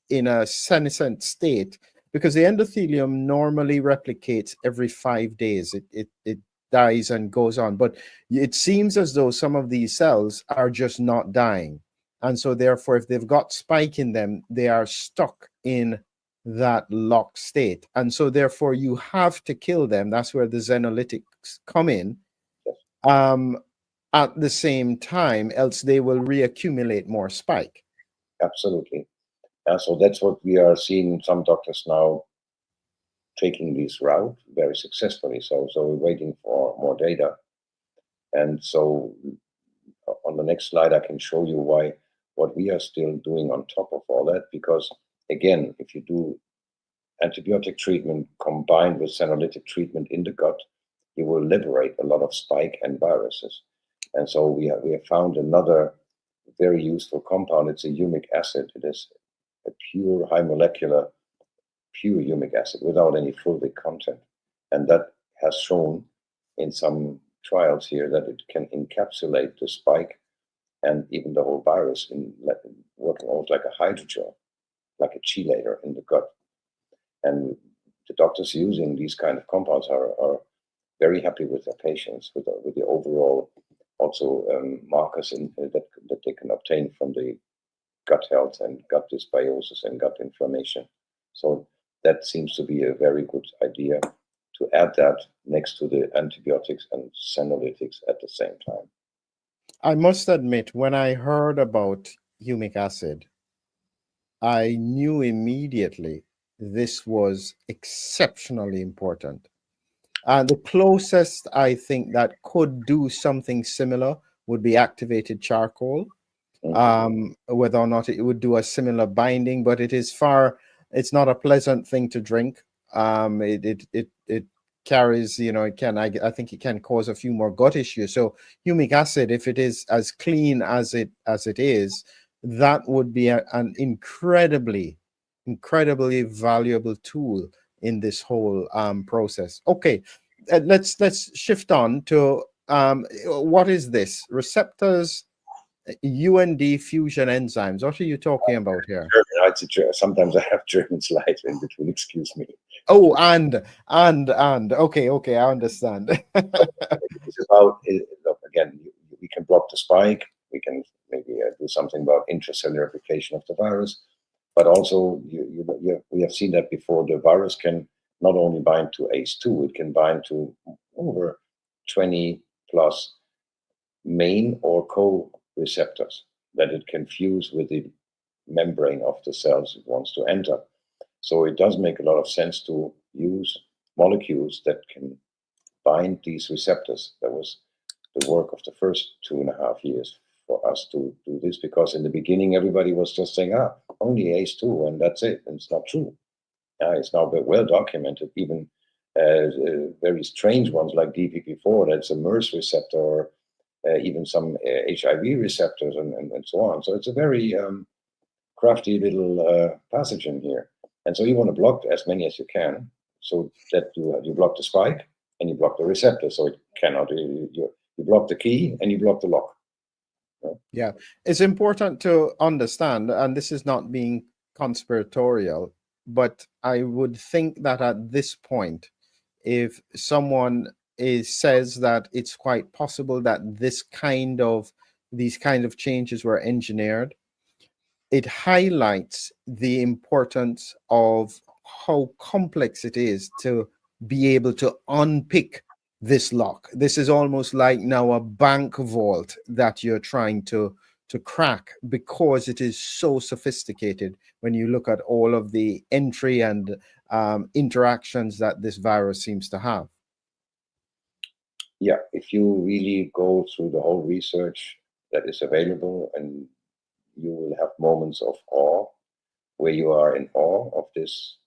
in a senescent state, because the endothelium normally replicates every 5 days. It dies and goes on, but it seems as though some of these cells are just not dying, and so therefore, if they've got spike in them, they are stuck in that locked state, and so therefore you have to kill them. That's where the Xenolytics come in. Um, at the same time, else they will reaccumulate more spike. Absolutely. So that's what we are seeing some doctors now taking this route very successfully. So we're waiting for more data. And so on the next slide, I can show you what we are still doing on top of all that, because again, if you do antibiotic treatment combined with senolytic treatment in the gut, you will liberate a lot of spike and viruses. And so we have found another very useful compound. It's a humic acid. It is a pure high molecular, pure humic acid without any fulvic content. And that has shown in some trials here that it can encapsulate the spike and even the whole virus in working almost like a hydrogel, like a chelator in the gut. And the doctors using these kind of compounds are very happy with their patients, with the overall also markers that they can obtain from the gut health and gut dysbiosis and gut inflammation. So that seems to be a very good idea to add that next to the antibiotics and senolytics at the same time. I must admit, when I heard about humic acid, I knew immediately this was exceptionally important. And the closest I think that could do something similar would be activated charcoal. Whether or not it would do a similar binding, but it's not a pleasant thing to drink. It carries, I think it can cause a few more gut issues. So humic acid, if it is as clean as it is, that would be an incredibly valuable tool in this whole process. Okay, let's shift on to what is this? Receptors, UND fusion enzymes. What are you talking about here? Sometimes I have German slides in between. Excuse me. Oh, and okay, I understand. This is how, look, again, we can block the spike. We can maybe do something about intracellular replication of the virus, but also we have seen that before. The virus can not only bind to ACE2, it can bind to over 20 plus main or co-receptors that it can fuse with the membrane of the cells it wants to enter. So it does make a lot of sense to use molecules that can bind these receptors. That was the work of the first 2.5 years for us to do this, because in the beginning everybody was just saying, only ACE2 and that's it. And it's not true. It's now well documented, even very strange ones like DPP4, that's a MERS receptor, or even some HIV receptors and so on. So it's a very crafty little pathogen here. And so you want to block as many as you can, so that you block the spike and you block the receptor, so it cannot, you block the key and you block the lock. Yeah, it's important to understand, and this is not being conspiratorial, but I would think that at this point, if someone says that it's quite possible that these kind of changes were engineered, it highlights the importance of how complex it is to be able to unpick this lock. This is almost like now a bank vault that you're trying to crack, because it is so sophisticated when you look at all of the entry and interactions that this virus seems to have. Yeah, if you really go through the whole research that is available, and you will have moments of awe, where you are in awe of this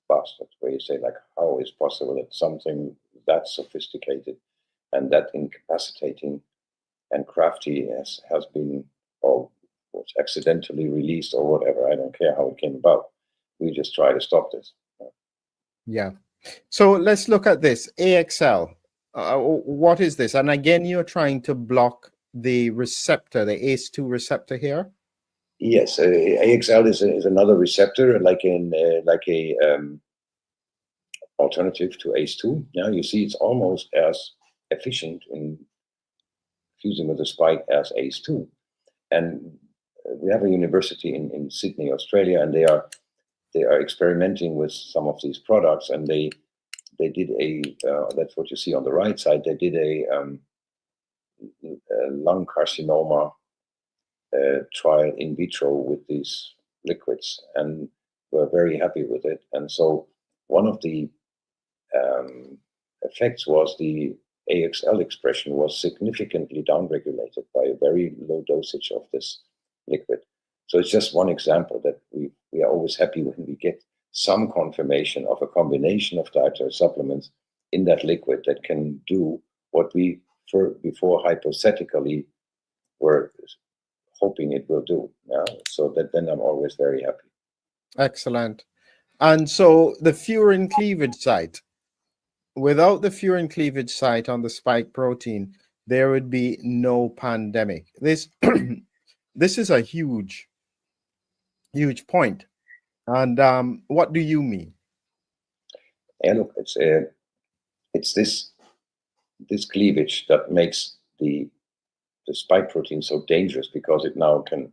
bastard, where you say, like, how is possible that something that sophisticated and that incapacitating and crafty has been, or was accidentally released or whatever. I don't care how it came about. We just try to stop this. Yeah. So let's look at this AXL. What is this? And again, you're trying to block the receptor, the ACE2 receptor here. Yes, AXL is another receptor, like a alternative to ACE2. Now you see it's almost as efficient in fusing with the spike as ACE2. And we have a university in Sydney, Australia, and they are experimenting with some of these products, and they did that's what you see on the right side. They did a lung carcinoma trial in vitro with these liquids, and were very happy with it. And so one of the effects was the AXL expression was significantly downregulated by a very low dosage of this liquid. So it's just one example that we are always happy when we get some confirmation of a combination of dietary supplements in that liquid that can do what we before hypothetically were hoping it will do. Yeah? So that then I'm always very happy. Excellent. And so the furin cleavage site, without the furin cleavage site on the spike protein, there would be no pandemic. This this is a huge point. And what do you mean? And look, it's this cleavage that makes the spike protein so dangerous, because it now can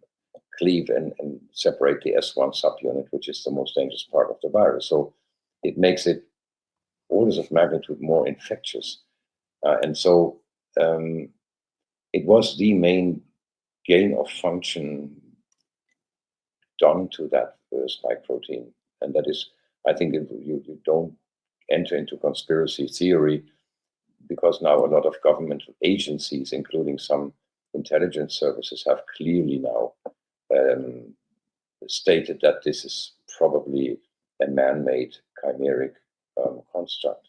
cleave and separate the S1 subunit, which is the most dangerous part of the virus. So it makes it orders of magnitude more infectious. And so it was the main gain of function done to that spike protein. And that is, I think, if you don't enter into conspiracy theory, because now a lot of governmental agencies, including some intelligence services, have clearly now stated that this is probably a man-made chimeric construct.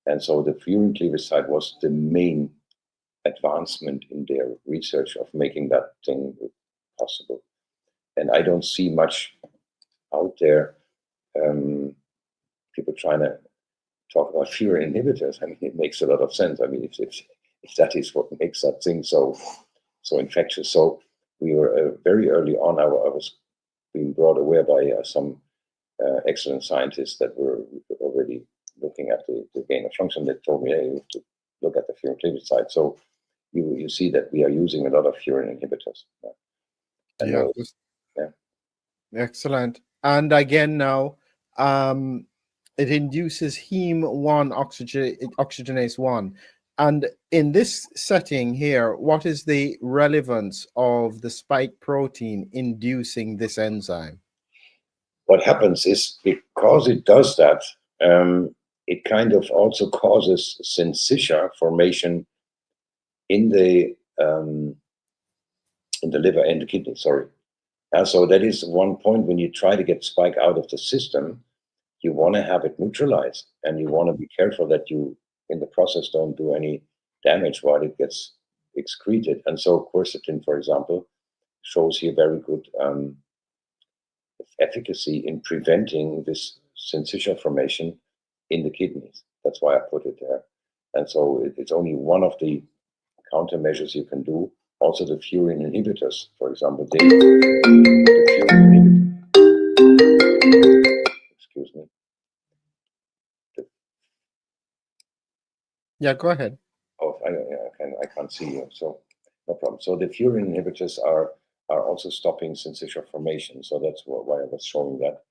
And so the furin cleavage site was the main advancement in their research of making that thing possible. And I don't see much out there, people trying to talk about furin inhibitors. I mean, it makes a lot of sense. I mean, if that is what makes that thing so infectious. So we were very early on. I was being brought aware by some excellent scientists that were already looking at the gain of function. That told me, hey, you have to look at the furin cleavage site. So you see that we are using a lot of furin inhibitors. Yeah. Excellent. And again, now it induces heme1 oxygenase 1. And in this setting here, what is the relevance of the spike protein inducing this enzyme? What happens is, because it does that, it kind of also causes syncytia formation in the liver and the kidney. Sorry. So that is one point. When you try to get spike out of the system, you want to have it neutralized, and you want to be careful that you, in the process, don't do any damage while it gets excreted. And so quercetin, for example, shows here very good efficacy in preventing this syncytia formation in the kidneys. That's why I put it there. And so it's only one of the countermeasures you can do. Also, the furin inhibitors, for example, the furin inhibitor. Excuse me. Yeah, go ahead. Oh, I can't see you, so no problem. So the furin inhibitors are also stopping syncytia formation. So that's why I was showing that.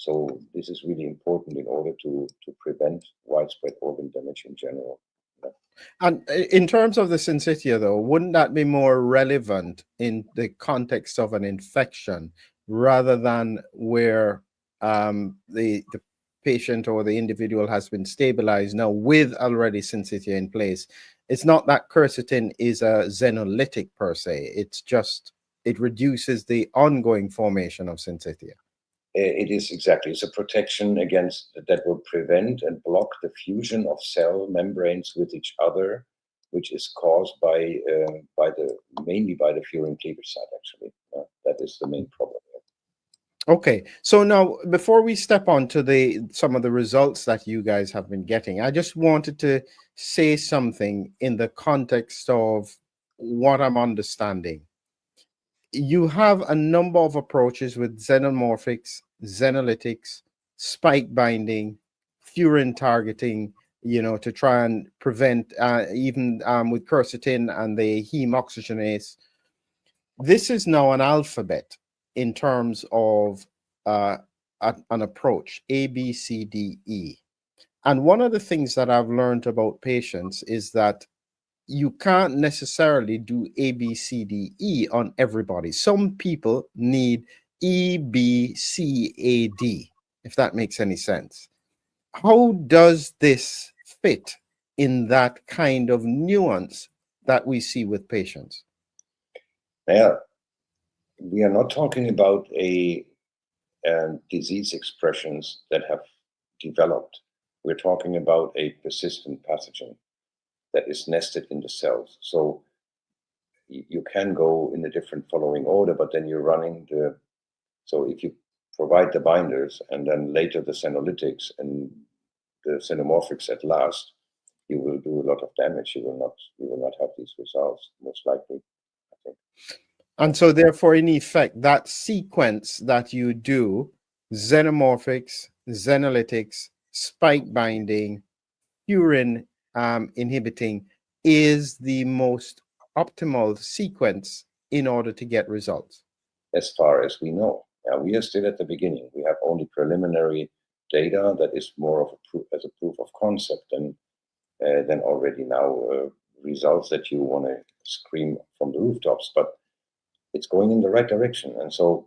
So this is really important in order to prevent widespread organ damage in general. And in terms of the syncytia, though, wouldn't that be more relevant in the context of an infection rather than where the patient or the individual has been stabilized now with already syncytia in place? It's not that quercetin is a xenolytic per se. It's just it reduces the ongoing formation of syncytia. It is exactly. It's a protection against that will prevent and block the fusion of cell membranes with each other, which is caused by mainly by the furin cleavage site. Actually, that is the main problem. Okay, so now before we step on to some of the results that you guys have been getting, I just wanted to say something in the context of what I'm understanding. You have a number of approaches with xenomorphics, xenolytics, spike binding, furin targeting, to try and prevent even with quercetin and the heme oxygenase. This is now an alphabet in terms of an approach, A, B, C, D, E. And one of the things that I've learned about patients is that you can't necessarily do A, B, C, D, E on everybody. Some people need E, B, C, A, D, if that makes any sense. How does this fit in that kind of nuance that we see with patients? Yeah, we are not talking about disease expressions that have developed. We're talking about a persistent pathogen that is nested in the cells. So you can go in a different following order, but then you're running so if you provide the binders and then later the Xenolytics and the Xenomorphics at last, you will do a lot of damage. You will not have these results, most likely, I think. And so therefore, in effect, that sequence that you do, Xenomorphics, Xenolytics, spike binding, furin inhibiting, is the most optimal sequence in order to get results. As far as we know. We are still at the beginning. We have only preliminary data that is more of a proof of concept than already now results that you want to scream from the rooftops. But it's going in the right direction, and so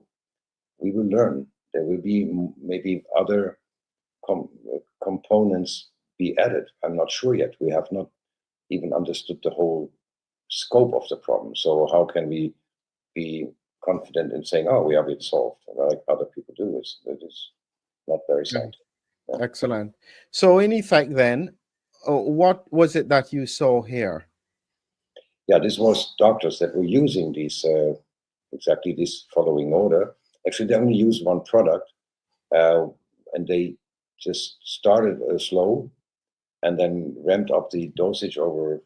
we will learn. There will be maybe other components be added. I'm not sure yet. We have not even understood the whole scope of the problem. So how can we be confident in saying, "Oh, we have it solved," like other people do? That is not very scientific. Yeah. Excellent. So, in effect, then, what was it that you saw here? Yeah, this was doctors that were using these exactly this following order. Actually, they only used one product, and they just started slow, and then ramped up the dosage over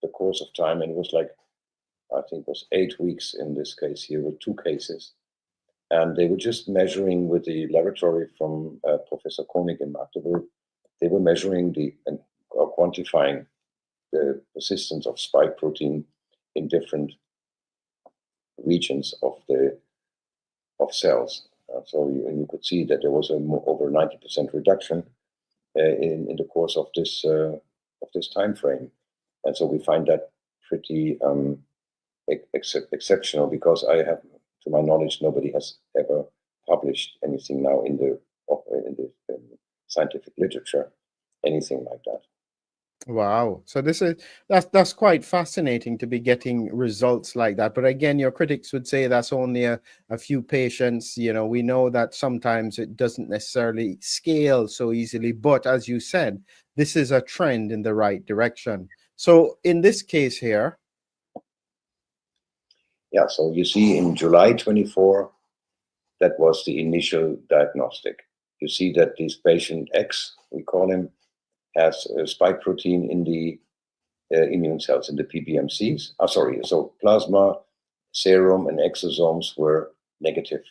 the course of time, and it was like, I think it was 8 weeks in this case here with 2 cases. And they were just measuring with the laboratory from Professor Koenig in Magdeburg. They were measuring or quantifying the persistence of spike protein in different regions of cells. So you could see that there was over 90% reduction in the course of this time frame. And so we find that pretty exceptional, because to my knowledge, nobody has ever published anything now in the scientific literature, anything like that. Wow. So that's quite fascinating to be getting results like that. But again, your critics would say that's only a few patients. We know that sometimes it doesn't necessarily scale so easily. But as you said, this is a trend in the right direction. So in this case here. Yeah, so you see in July 24, that was the initial diagnostic. You see that this patient X, we call him, has a spike protein in the immune cells, in the PBMCs. So plasma, serum, and exosomes were negative.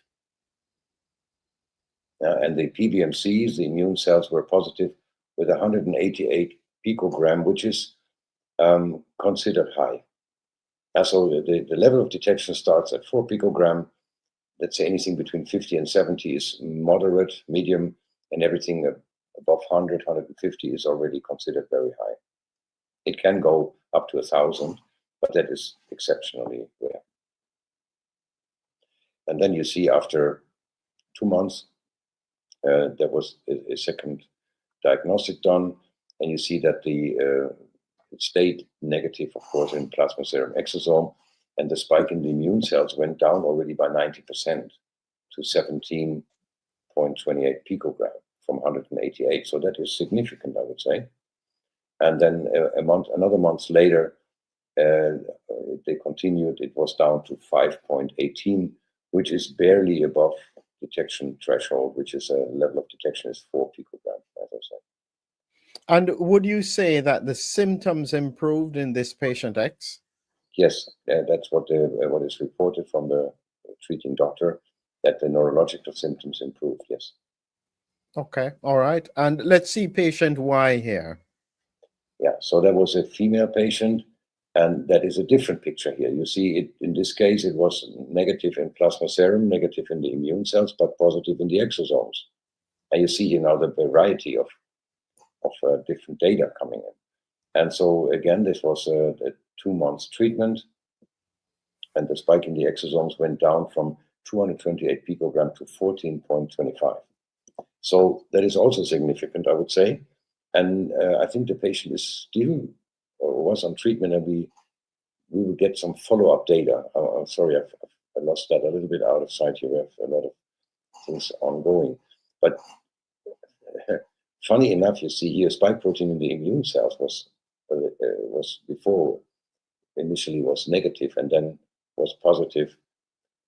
And the PBMCs, the immune cells, were positive with 188 picogram, which is considered high. So the level of detection starts at 4 picogram. let's say anything between 50 and 70 is moderate, medium, and everything above 100, 150 is already considered very high. It can go up to 1,000, but that is exceptionally rare. And then you see after 2 months, there was a second diagnostic done, and you see that it stayed negative, of course, in plasma serum exosome, and the spike in the immune cells went down already by 90% to 17.28 picogram from 188. So that is significant, I would say. And then another month later, they continued. It was down to 5.18, which is barely above detection threshold, which is a level of detection is 4 picogram, as I said. And would you say that the symptoms improved in this patient X? Yes, that's what is reported from the treating doctor, that the neurological symptoms improved. Yes. Okay, all right. And let's see patient Y here. Yeah, so there was a female patient, and that is a different picture here. You see, it in this case, it was negative in plasma serum, negative in the immune cells, but positive in the exosomes. And you see here now the variety of different data coming in. And so again, this was a 2 months treatment, and the spike in the exosomes went down from 228 picogram to 14.25. So that is also significant, I would say. And I think the patient is still or was on treatment, and we will get some follow-up data. I'm sorry, I lost that a little bit out of sight here. We have a lot of things ongoing. But funny enough, you see here, spike protein in the immune cells was before initially was negative and then was positive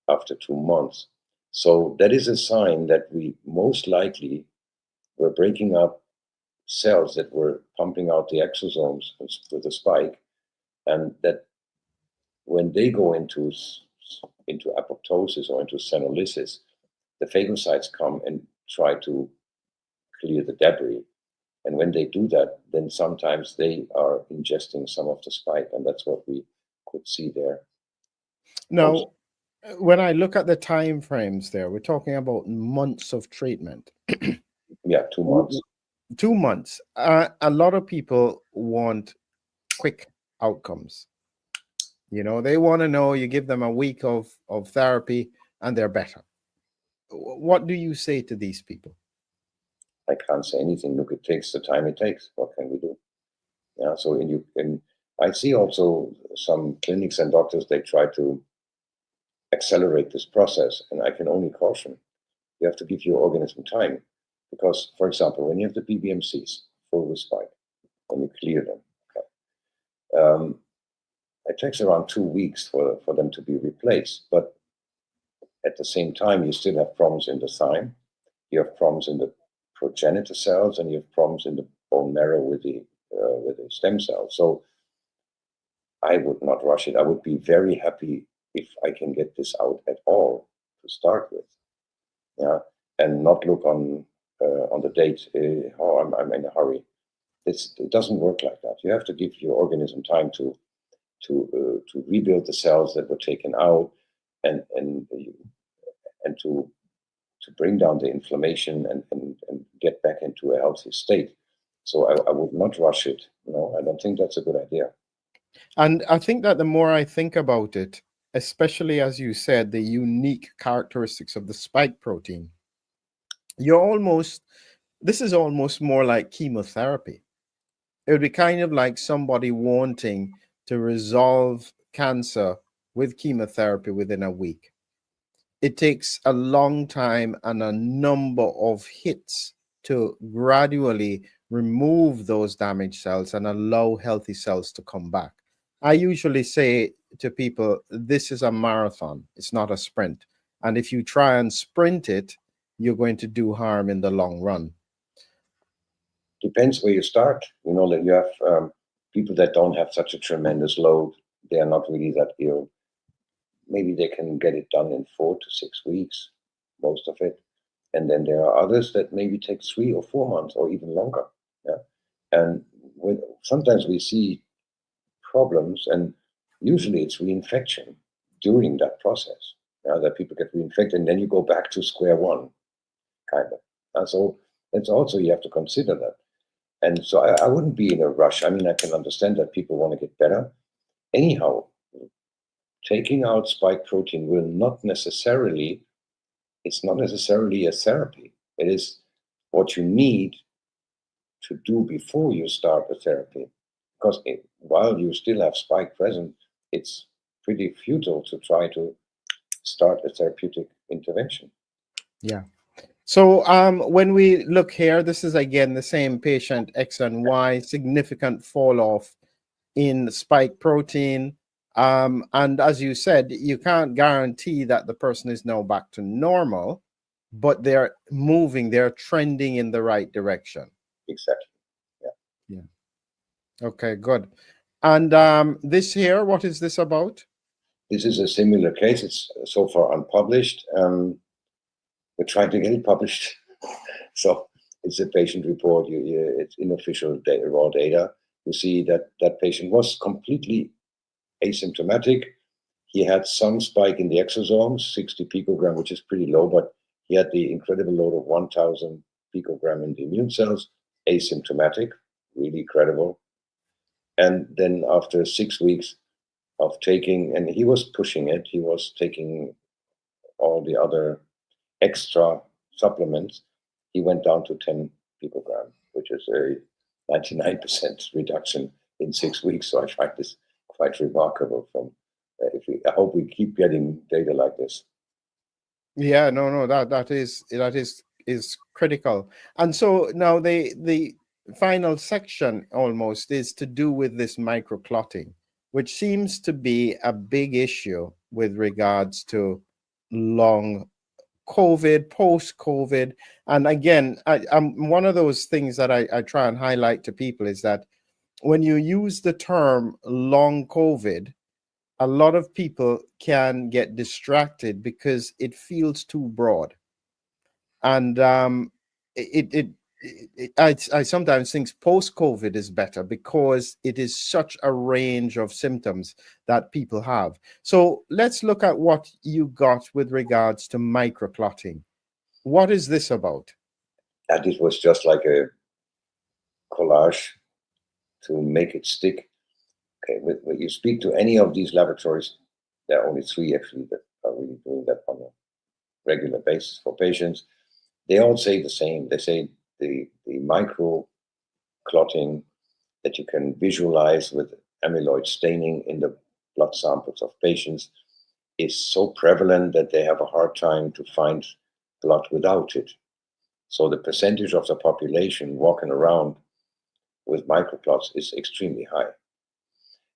after 2 months. So that is a sign that we most likely were breaking up cells that were pumping out the exosomes with a spike, and that when they go into apoptosis or into xenolysis, the phagocytes come and try to clear the debris. And when they do that, then sometimes they are ingesting some of the spike, and that's what we could see there. Now, Also, when I look at the time frames there, we're talking about months of treatment. yeah, 2 months. 2 months. A lot of people want quick outcomes. You know, they want to know you give them a week of therapy and they're better. What do you say to these people? I can't say anything. Look, it takes the time it takes. What can we do? Yeah. So I see also some clinics and doctors, they try to accelerate this process, and I can only caution, you have to give your organism time, because, for example, when you have the PBMCs full with spike, when you clear them, okay, it takes around 2 weeks for them to be replaced. But at the same time, you still have problems in the thyme, you have problems in the progenitor cells, and you have problems in the bone marrow with the stem cells. So I would not rush it. I would be very happy if I can get this out at all to start with, yeah, and not look on the date. I'm in a hurry. It doesn't work like that. You have to give your organism time to rebuild the cells that were taken out, and to bring down the inflammation and get back into a healthy state. So I would not rush it. No, I don't think that's a good idea. And I think that the more I think about it, especially as you said, the unique characteristics of the spike protein, this is almost more like chemotherapy. It would be kind of like somebody wanting to resolve cancer with chemotherapy within a week. It takes a long time and a number of hits to gradually remove those damaged cells and allow healthy cells to come back. I usually say to people, this is a marathon, it's not a sprint. And if you try and sprint it, you're going to do harm in the long run. Depends where you start. You know, that you have people that don't have such a tremendous load, they are not really that ill. Maybe they can get it done in 4 to 6 weeks, most of it. And then there are others that maybe take 3 or 4 months or even longer. Yeah. And sometimes we see problems, and usually it's reinfection during that process. that people get reinfected, and then you go back to square one, kind of. And so that's also, you have to consider that. And so I wouldn't be in a rush. I mean, I can understand that people want to get better. Anyhow, taking out spike protein will not necessarily, it's not necessarily a therapy. It is what you need to do before you start the therapy. Because while you still have spike present, it's pretty futile to try to start a therapeutic intervention. Yeah. So when we look here, this is again the same patient, X and Y, significant fall off in spike protein. And as you said, you can't guarantee that the person is now back to normal, but they're moving, they're trending in the right direction. Exactly. Yeah. Okay, good. And this here, what is this about? This is a similar case. It's so far unpublished. We're trying to get it published. So it's a patient report. It's unofficial data, raw data. You see that that patient was completely asymptomatic. He had some spike in the exosomes, 60 picogram, which is pretty low, but he had the incredible load of 1,000 picogram in the immune cells, asymptomatic, really credible. And then after 6 weeks of taking, and he was pushing it, he was taking all the other extra supplements, he went down to 10 picogram, which is a 99% reduction in 6 weeks. So I find this quite remarkable. From I hope we keep getting data like this. Yeah, no, that is critical. And so now the final section almost is to do with this microclotting, which seems to be a big issue with regards to long COVID, post-COVID. And again, I'm one of those things that I try and highlight to people is that when you use the term long COVID, a lot of people can get distracted because it feels too broad. And I sometimes think post-COVID is better because it is such a range of symptoms that people have. So let's look at what you got with regards to microclotting. What is this about? And it was just like a collage to make it stick. Okay, when you speak to any of these laboratories, there are only 3 actually that are really doing that on a regular basis for patients. They all say the same. They say the micro clotting that you can visualize with amyloid staining in the blood samples of patients is so prevalent that they have a hard time to find blood without it. So the percentage of the population walking around with microclots is extremely high.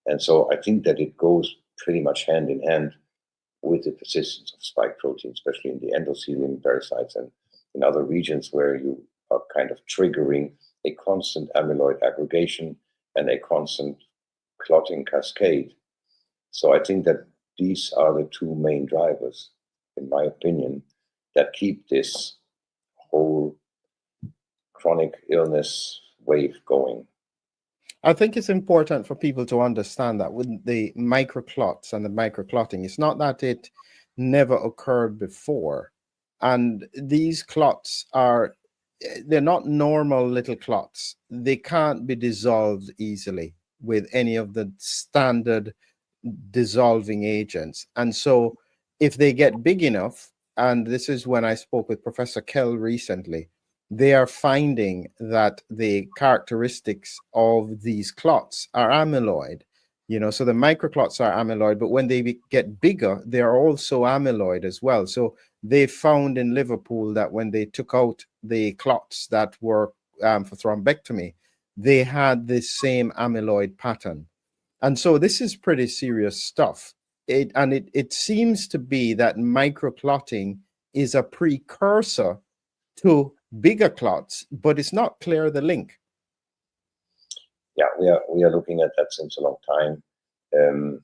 And so I think that it goes pretty much hand in hand with the persistence of spike protein, especially in the endothelium parasites and in other regions where you are kind of triggering a constant amyloid aggregation and a constant clotting cascade. So I think that these are the 2 main drivers, in my opinion, that keep this whole chronic illness wave going. I think it's important for people to understand that with the microclots and the microclotting, it's not that it never occurred before. And these clots they're not normal little clots. They can't be dissolved easily with any of the standard dissolving agents. And so if they get big enough, and this is when I spoke with Professor Kell recently, they are finding that the characteristics of these clots are amyloid. So the microclots are amyloid, but when they get bigger, they are also amyloid as well. So they found in Liverpool that when they took out the clots that were for thrombectomy, they had this same amyloid pattern. And so this is pretty serious stuff. It seems to be that microclotting is a precursor to bigger clots, but it's not clear the link. Yeah, we are looking at that since a long time.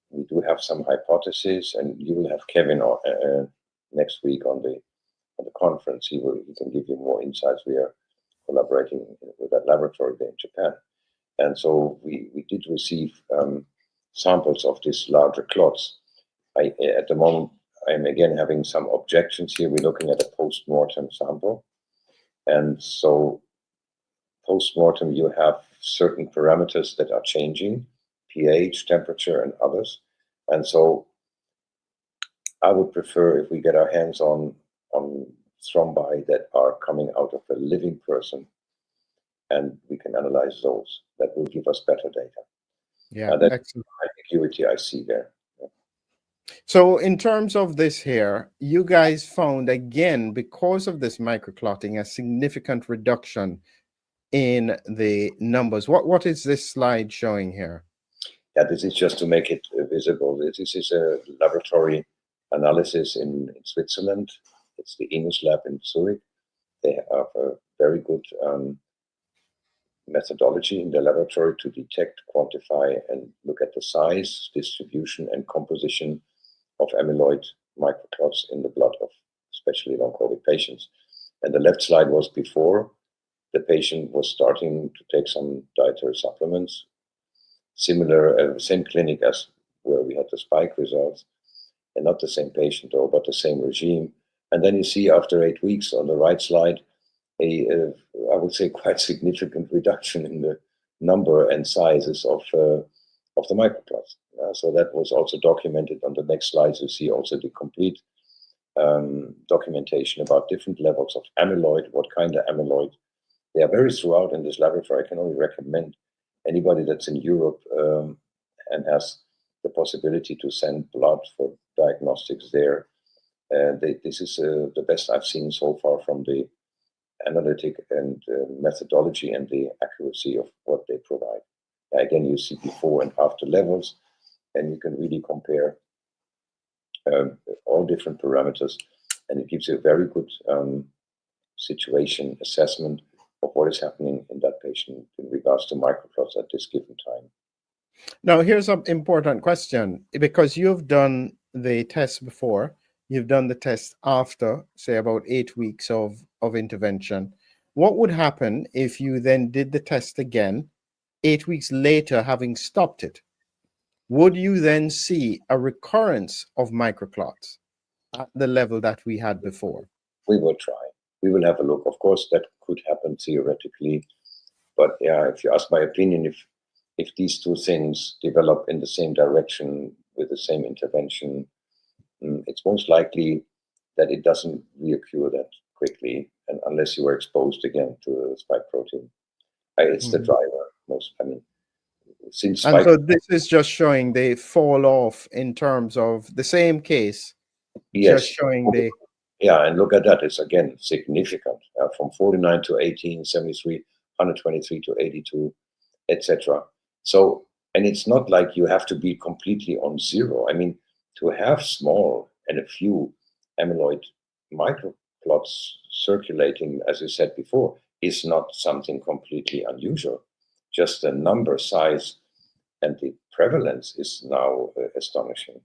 We do have some hypotheses, and you will have Kevin next week on the conference. He can give you more insights. We are collaborating with that laboratory there in Japan, and so we did receive samples of these larger clots. At the moment, I'm again having some objections here. We're looking at a post-mortem sample. And so post-mortem, you have certain parameters that are changing, pH, temperature, and others. And so I would prefer if we get our hands on thrombi that are coming out of a living person, and we can analyze those. That will give us better data. Yeah, that's excellent. the ambiguity I see there. So in terms of this here, you guys found, again, because of this microclotting, a significant reduction in the numbers. What is this slide showing here? Yeah, this is just to make it visible. This is a laboratory analysis in Switzerland. It's the INUS lab in Zurich. They have a very good methodology in the laboratory to detect, quantify, and look at the size, distribution, and composition of amyloid microclots in the blood of especially long COVID patients. And the left slide was before the patient was starting to take some dietary supplements, similar, same clinic as where we had the spike results, and not the same patient though, but the same regime. And then you see after 8 weeks on the right slide, I would say quite significant reduction in the number and sizes of the microclots. So that was also documented on the next slides. You see also the complete documentation about different levels of amyloid, what kind of amyloid. They are very throughout in this laboratory. I can only recommend anybody that's in Europe and has the possibility to send blood for diagnostics there. This is the best I've seen so far from the analytic and methodology and the accuracy of what they provide. Again, you see before and after levels, and you can really compare all different parameters, and it gives you a very good situation assessment of what is happening in that patient in regards to microclots at this given time. Now, here's an important question, because you've done the test before, you've done the test after, say, about 8 weeks of intervention. What would happen if you then did the test again 8 weeks later, having stopped it? Would you then see a recurrence of microclots at the level that we had before? We will try. We will have a look. Of course, that could happen theoretically. But yeah, if you ask my opinion, if these two things develop in the same direction with the same intervention, it's most likely that it doesn't reoccur that quickly, and unless you are exposed again to the spike protein. It's the driver. Since and spike, so this is just showing they fall off in terms of the same case. yes, just showing the. Yeah, and look at that. It's again significant from 49 to 18, 73, 123 to 82, etc. So, and it's not like you have to be completely on zero. I mean, to have small and a few amyloid microclots circulating, as you said before, is not something completely unusual. Just the number, size, and the prevalence is now astonishing.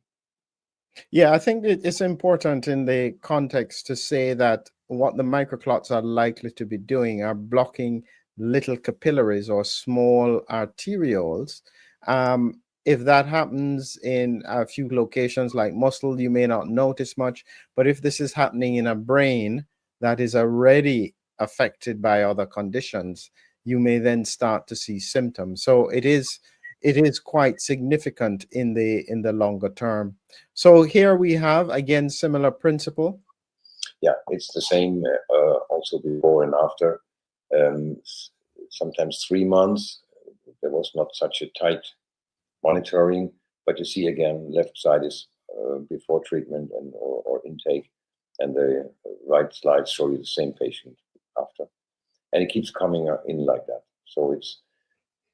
Yeah, I think it's important in the context to say that what the microclots are likely to be doing are blocking little capillaries or small arterioles. If that happens in a few locations like muscle, you may not notice much. But if this is happening in a brain that is already affected by other conditions, you may then start to see symptoms. So it is quite significant in the longer term. So here we have, again, similar principle. Yeah, it's the same also before and after. Sometimes 3 months, there was not such a tight monitoring, but you see again, left side is before treatment and or intake, and the right slides show you the same patient after. And it keeps coming in like that. So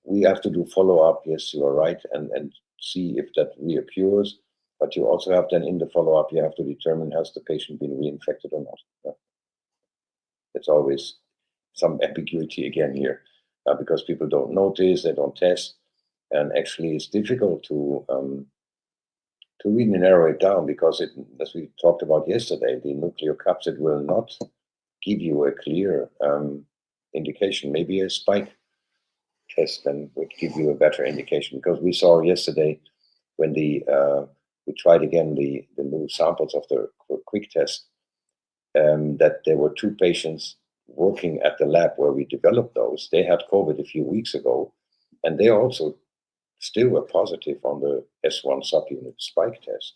we have to do follow-up, yes, you are right, and see if that reoccurs. But you also have then in the follow-up, you have to determine has the patient been reinfected or not. Yeah. It's always some ambiguity again here because people don't notice, they don't test, and actually it's difficult to really narrow it down because as we talked about yesterday, the nucleocapsid will not give you a clear indication. Maybe a spike test then would give you a better indication, because we saw yesterday when we we tried again the new samples of the quick test, that there were 2 patients working at the lab where we developed those. They had COVID a few weeks ago, and they also still were positive on the S1 subunit spike test.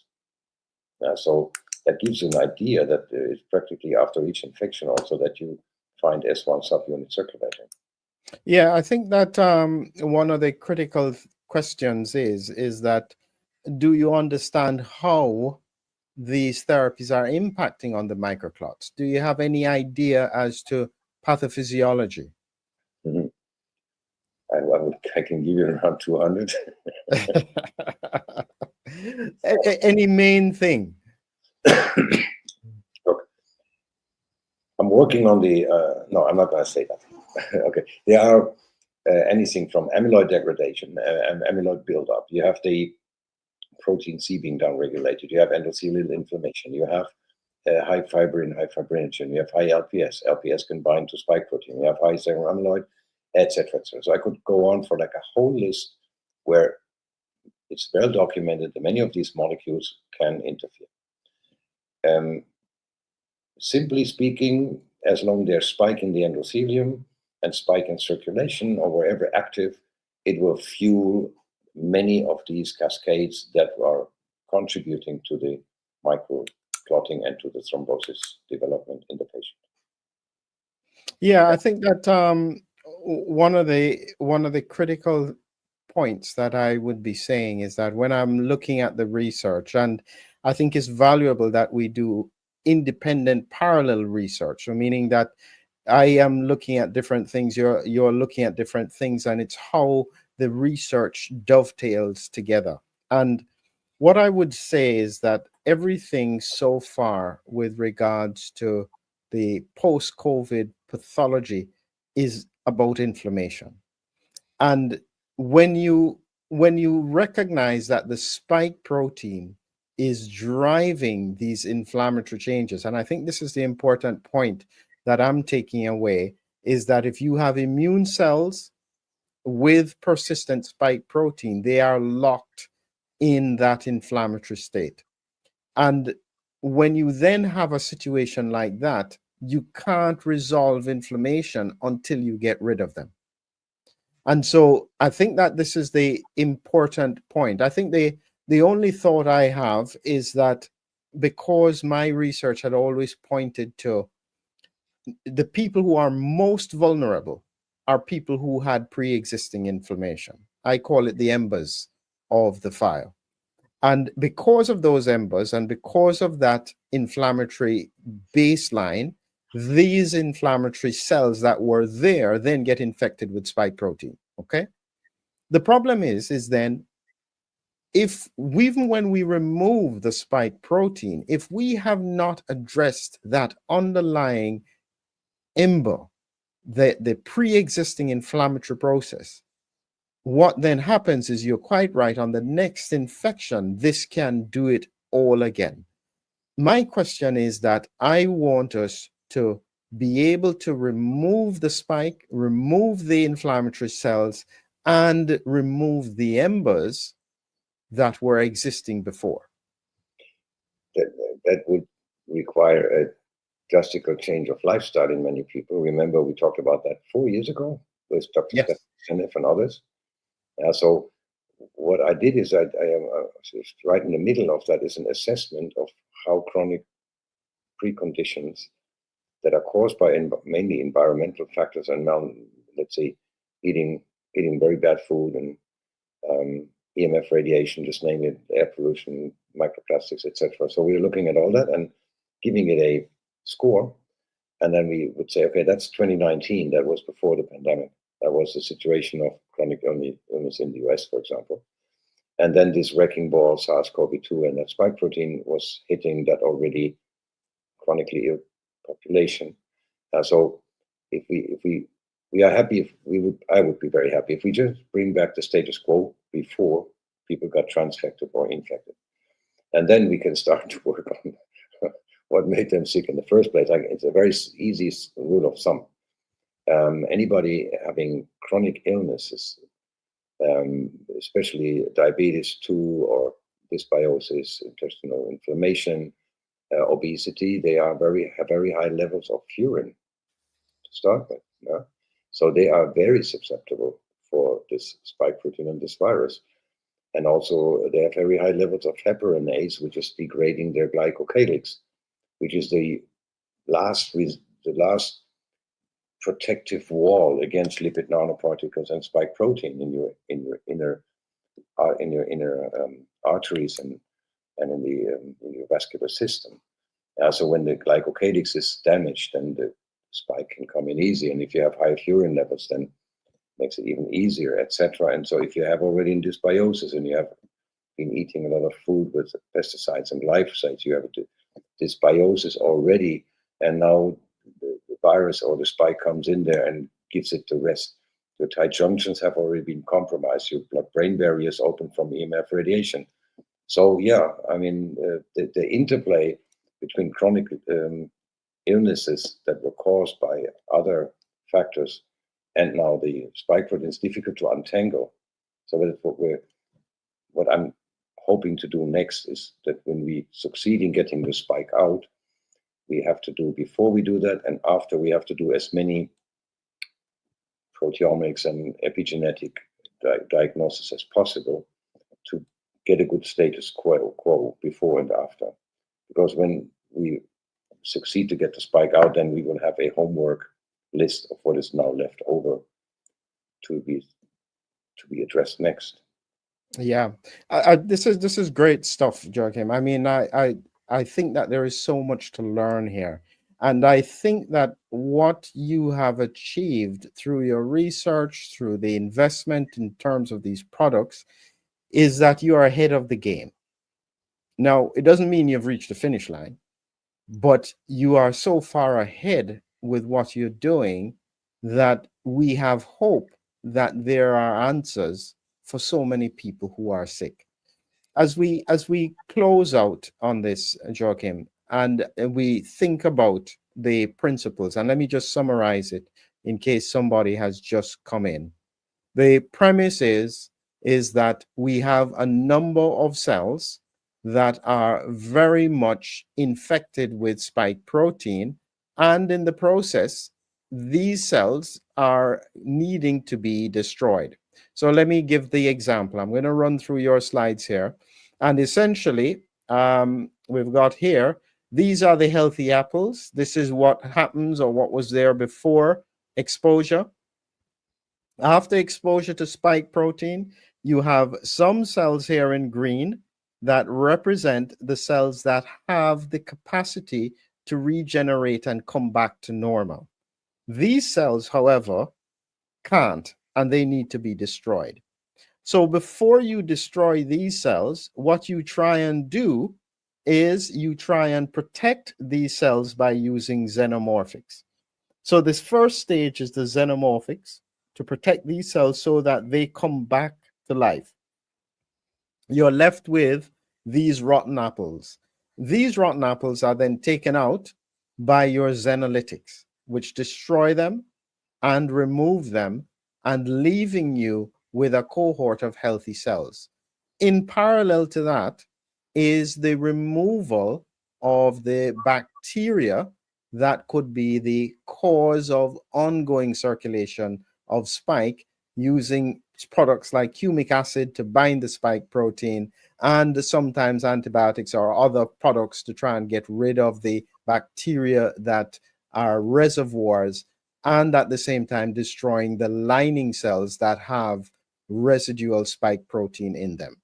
So that gives you an idea that it's practically after each infection also that you find S1 subunit circulating. Yeah, I think that one of the critical questions is that, do you understand how these therapies are impacting on the microclots? Do you have any idea as to pathophysiology? Mm-hmm. I can give you around 200. Any main thing? Look, I'm working on the, no, I'm not going to say that. Okay, there are anything from amyloid degradation and amyloid buildup. You have the protein C being downregulated. You have endothelial inflammation. You have high fibrin, high fibrinogen. You have high LPS. LPS can bind to spike protein. You have high serum amyloid, etc., etc. So I could go on for like a whole list where it's well documented that many of these molecules can interfere. Simply speaking, as long as there's spike in the endothelium and spike in circulation or wherever active, it will fuel many of these cascades that are contributing to the microclotting and to the thrombosis development in the patient. Yeah, I think that one of the critical points that I would be saying is that when I'm looking at the research, and I think it's valuable that we do independent parallel research, so meaning that I am looking at different things, you're looking at different things, and it's how the research dovetails together. And what I would say is that everything so far with regards to the post-COVID pathology is about inflammation. And when you recognize that the spike protein is driving these inflammatory changes, and I think this is the important point that I'm taking away, is that if you have immune cells with persistent spike protein, they are locked in that inflammatory state. And when you then have a situation like that, you can't resolve inflammation until you get rid of them. And so I think that this is the important point. I think the only thought I have is that because my research had always pointed to the people who are most vulnerable are people who had pre-existing inflammation. I call it the embers of the fire. And because of those embers and because of that inflammatory baseline, these inflammatory cells that were there then get infected with spike protein. Okay. The problem is then, if even when we remove the spike protein, if we have not addressed that underlying ember, the pre-existing inflammatory process, what then happens is, you're quite right, on the next infection, this can do it all again. My question is that I want us to be able to remove the spike, remove the inflammatory cells, and remove the embers that were existing before. That would require a drastic change of lifestyle in many people. Remember, we talked about that 4 years ago with Dr. Yes. Stephan and others. So what I did is I am right in the middle of that is an assessment of how chronic preconditions that are caused by mainly environmental factors and let's say eating very bad food and EMF radiation, just name it, air pollution, microplastics, etc. So we're looking at all that and giving it a score. And then we would say, okay, that's 2019. That was before the pandemic. That was the situation of chronic illness in the US, for example. And then this wrecking ball, SARS-CoV-2, and that spike protein was hitting that already chronically ill population. So if we are happy, I would be very happy if we just bring back the status quo before people got transfected or infected. And then we can start to work on what made them sick in the first place. It's a very easy rule of thumb. Anybody having chronic illnesses, especially diabetes 2 or dysbiosis, intestinal inflammation, obesity, they have very high levels of furin to start with. Yeah? So they are very susceptible for this spike protein and this virus. And also they have very high levels of heparinase, which is degrading their glycocalyx, which is the last protective wall against lipid nanoparticles and spike protein in your inner arteries and in your vascular system. So when the glycocalyx is damaged, then the spike can come in easy. And if you have high furin levels, then it makes it even easier, etc. And so if you have already dysbiosis and you have been eating a lot of food with pesticides and glyphosates, you have dysbiosis already, and now the virus or the spike comes in there and gives it the rest. Your tight junctions have already been compromised. Your blood-brain barrier is open from EMF radiation. So yeah, I mean, the interplay between chronic illnesses that were caused by other factors and now the spike protein is difficult to untangle. So that's what I'm hoping to do next is that when we succeed in getting the spike out, we have to do, before we do that and after, we have to do as many proteomics and epigenetic diagnosis as possible to get a good status quo before and after. Because when we succeed to get the spike out, then we will have a homework list of what is now left over to be addressed next. Yeah, this is great stuff, Joachim. I mean, I think that there is so much to learn here, and I think that what you have achieved through your research, through the investment in terms of these products, is that you are ahead of the game. Now, it doesn't mean you've reached the finish line, but you are so far ahead with what you're doing that we have hope that there are answers for so many people who are sick. As we close out on this, Joachim, and we think about the principles, and let me just summarize it in case somebody has just come in. The premise is that we have a number of cells that are very much infected with spike protein, and in the process, these cells are needing to be destroyed. So let me give the example. I'm going to run through your slides here. And essentially, we've got here, these are the healthy apples. This is what happens or what was there before exposure. After exposure to spike protein, you have some cells here in green that represent the cells that have the capacity to regenerate and come back to normal. These cells, however, can't, and they need to be destroyed. So before you destroy these cells, what you try and do is you try and protect these cells by using xenomorphics. So this first stage is the xenomorphics, to protect these cells so that they come back to life. You're left with these rotten apples. These rotten apples are then taken out by your Xenolytics, which destroy them and remove them, and leaving you with a cohort of healthy cells. In parallel to that is the removal of the bacteria that could be the cause of ongoing circulation of spike, using products like humic acid to bind the spike protein, and sometimes antibiotics or other products to try and get rid of the bacteria that are reservoirs, and at the same time destroying the lining cells that have residual spike protein in them.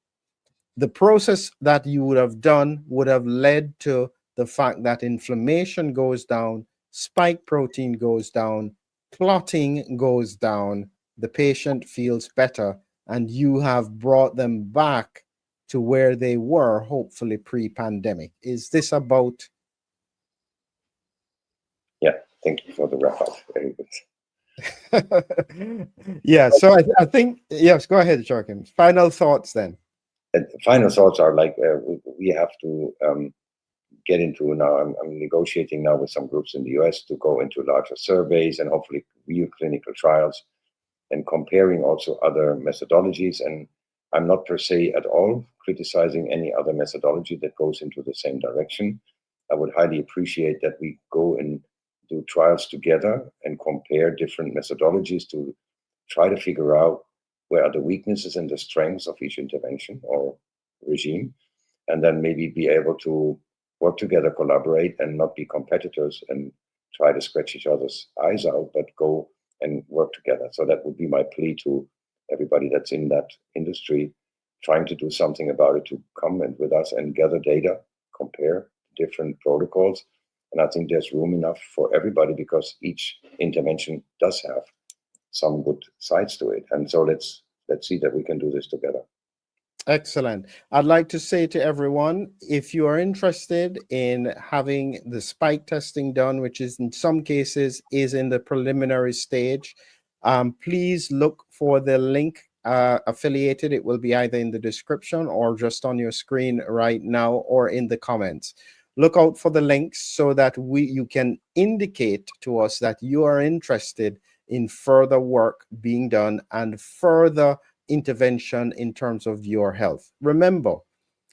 The process that you would have done would have led to the fact that inflammation goes down, spike protein goes down, clotting goes down, the patient feels better, and you have brought them back to where they were, hopefully pre-pandemic. Is this about? Yeah, thank you for the wrap up. Very good. Yeah, so I think, yes, go ahead, Joachim. Final thoughts then. And final thoughts are like we have to get into now. I'm negotiating now with some groups in the US to go into larger surveys and hopefully real clinical trials, and comparing also other methodologies. And I'm not per se at all criticizing any other methodology that goes into the same direction. I would highly appreciate that we go and do trials together and compare different methodologies to try to figure out where are the weaknesses and the strengths of each intervention or regime, and then maybe be able to work together, collaborate, and not be competitors and try to scratch each other's eyes out, but go and work together. So that would be my plea to everybody that's in that industry, trying to do something about it, to come in with us and gather data, compare different protocols. And I think there's room enough for everybody because each intervention does have some good sides to it. And so let's see that we can do this together. Excellent. I'd like to say to everyone, if you are interested in having the spike testing done, which is in some cases is in the preliminary stage, please look for the link affiliated. It will be either in the description or just on your screen right now or in the comments. Look out for the links so that you can indicate to us that you are interested in further work being done and further intervention in terms of your health. Remember,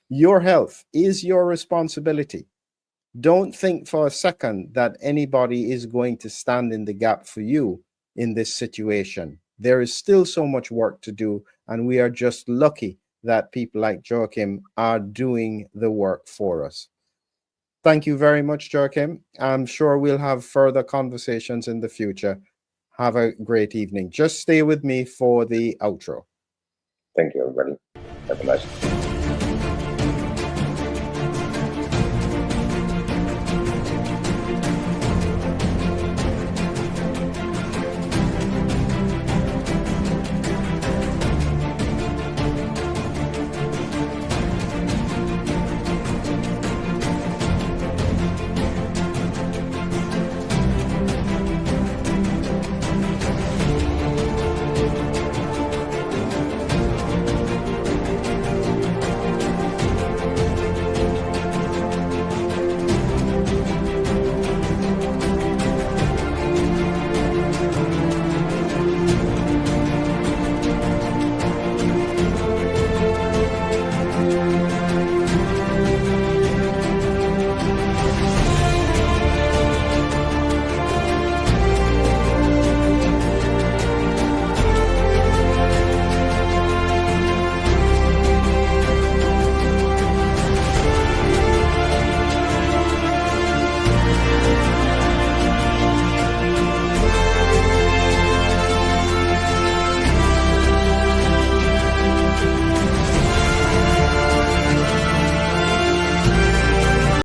your health is your responsibility. Don't think for a second that anybody is going to stand in the gap for you in this situation. There is still so much work to do, and we are just lucky that people like Joachim are doing the work for us. Thank you very much, Joachim. I'm sure we'll have further conversations in the future. Have a great evening. Just stay with me for the outro. Thank you, everybody. Have a nice day.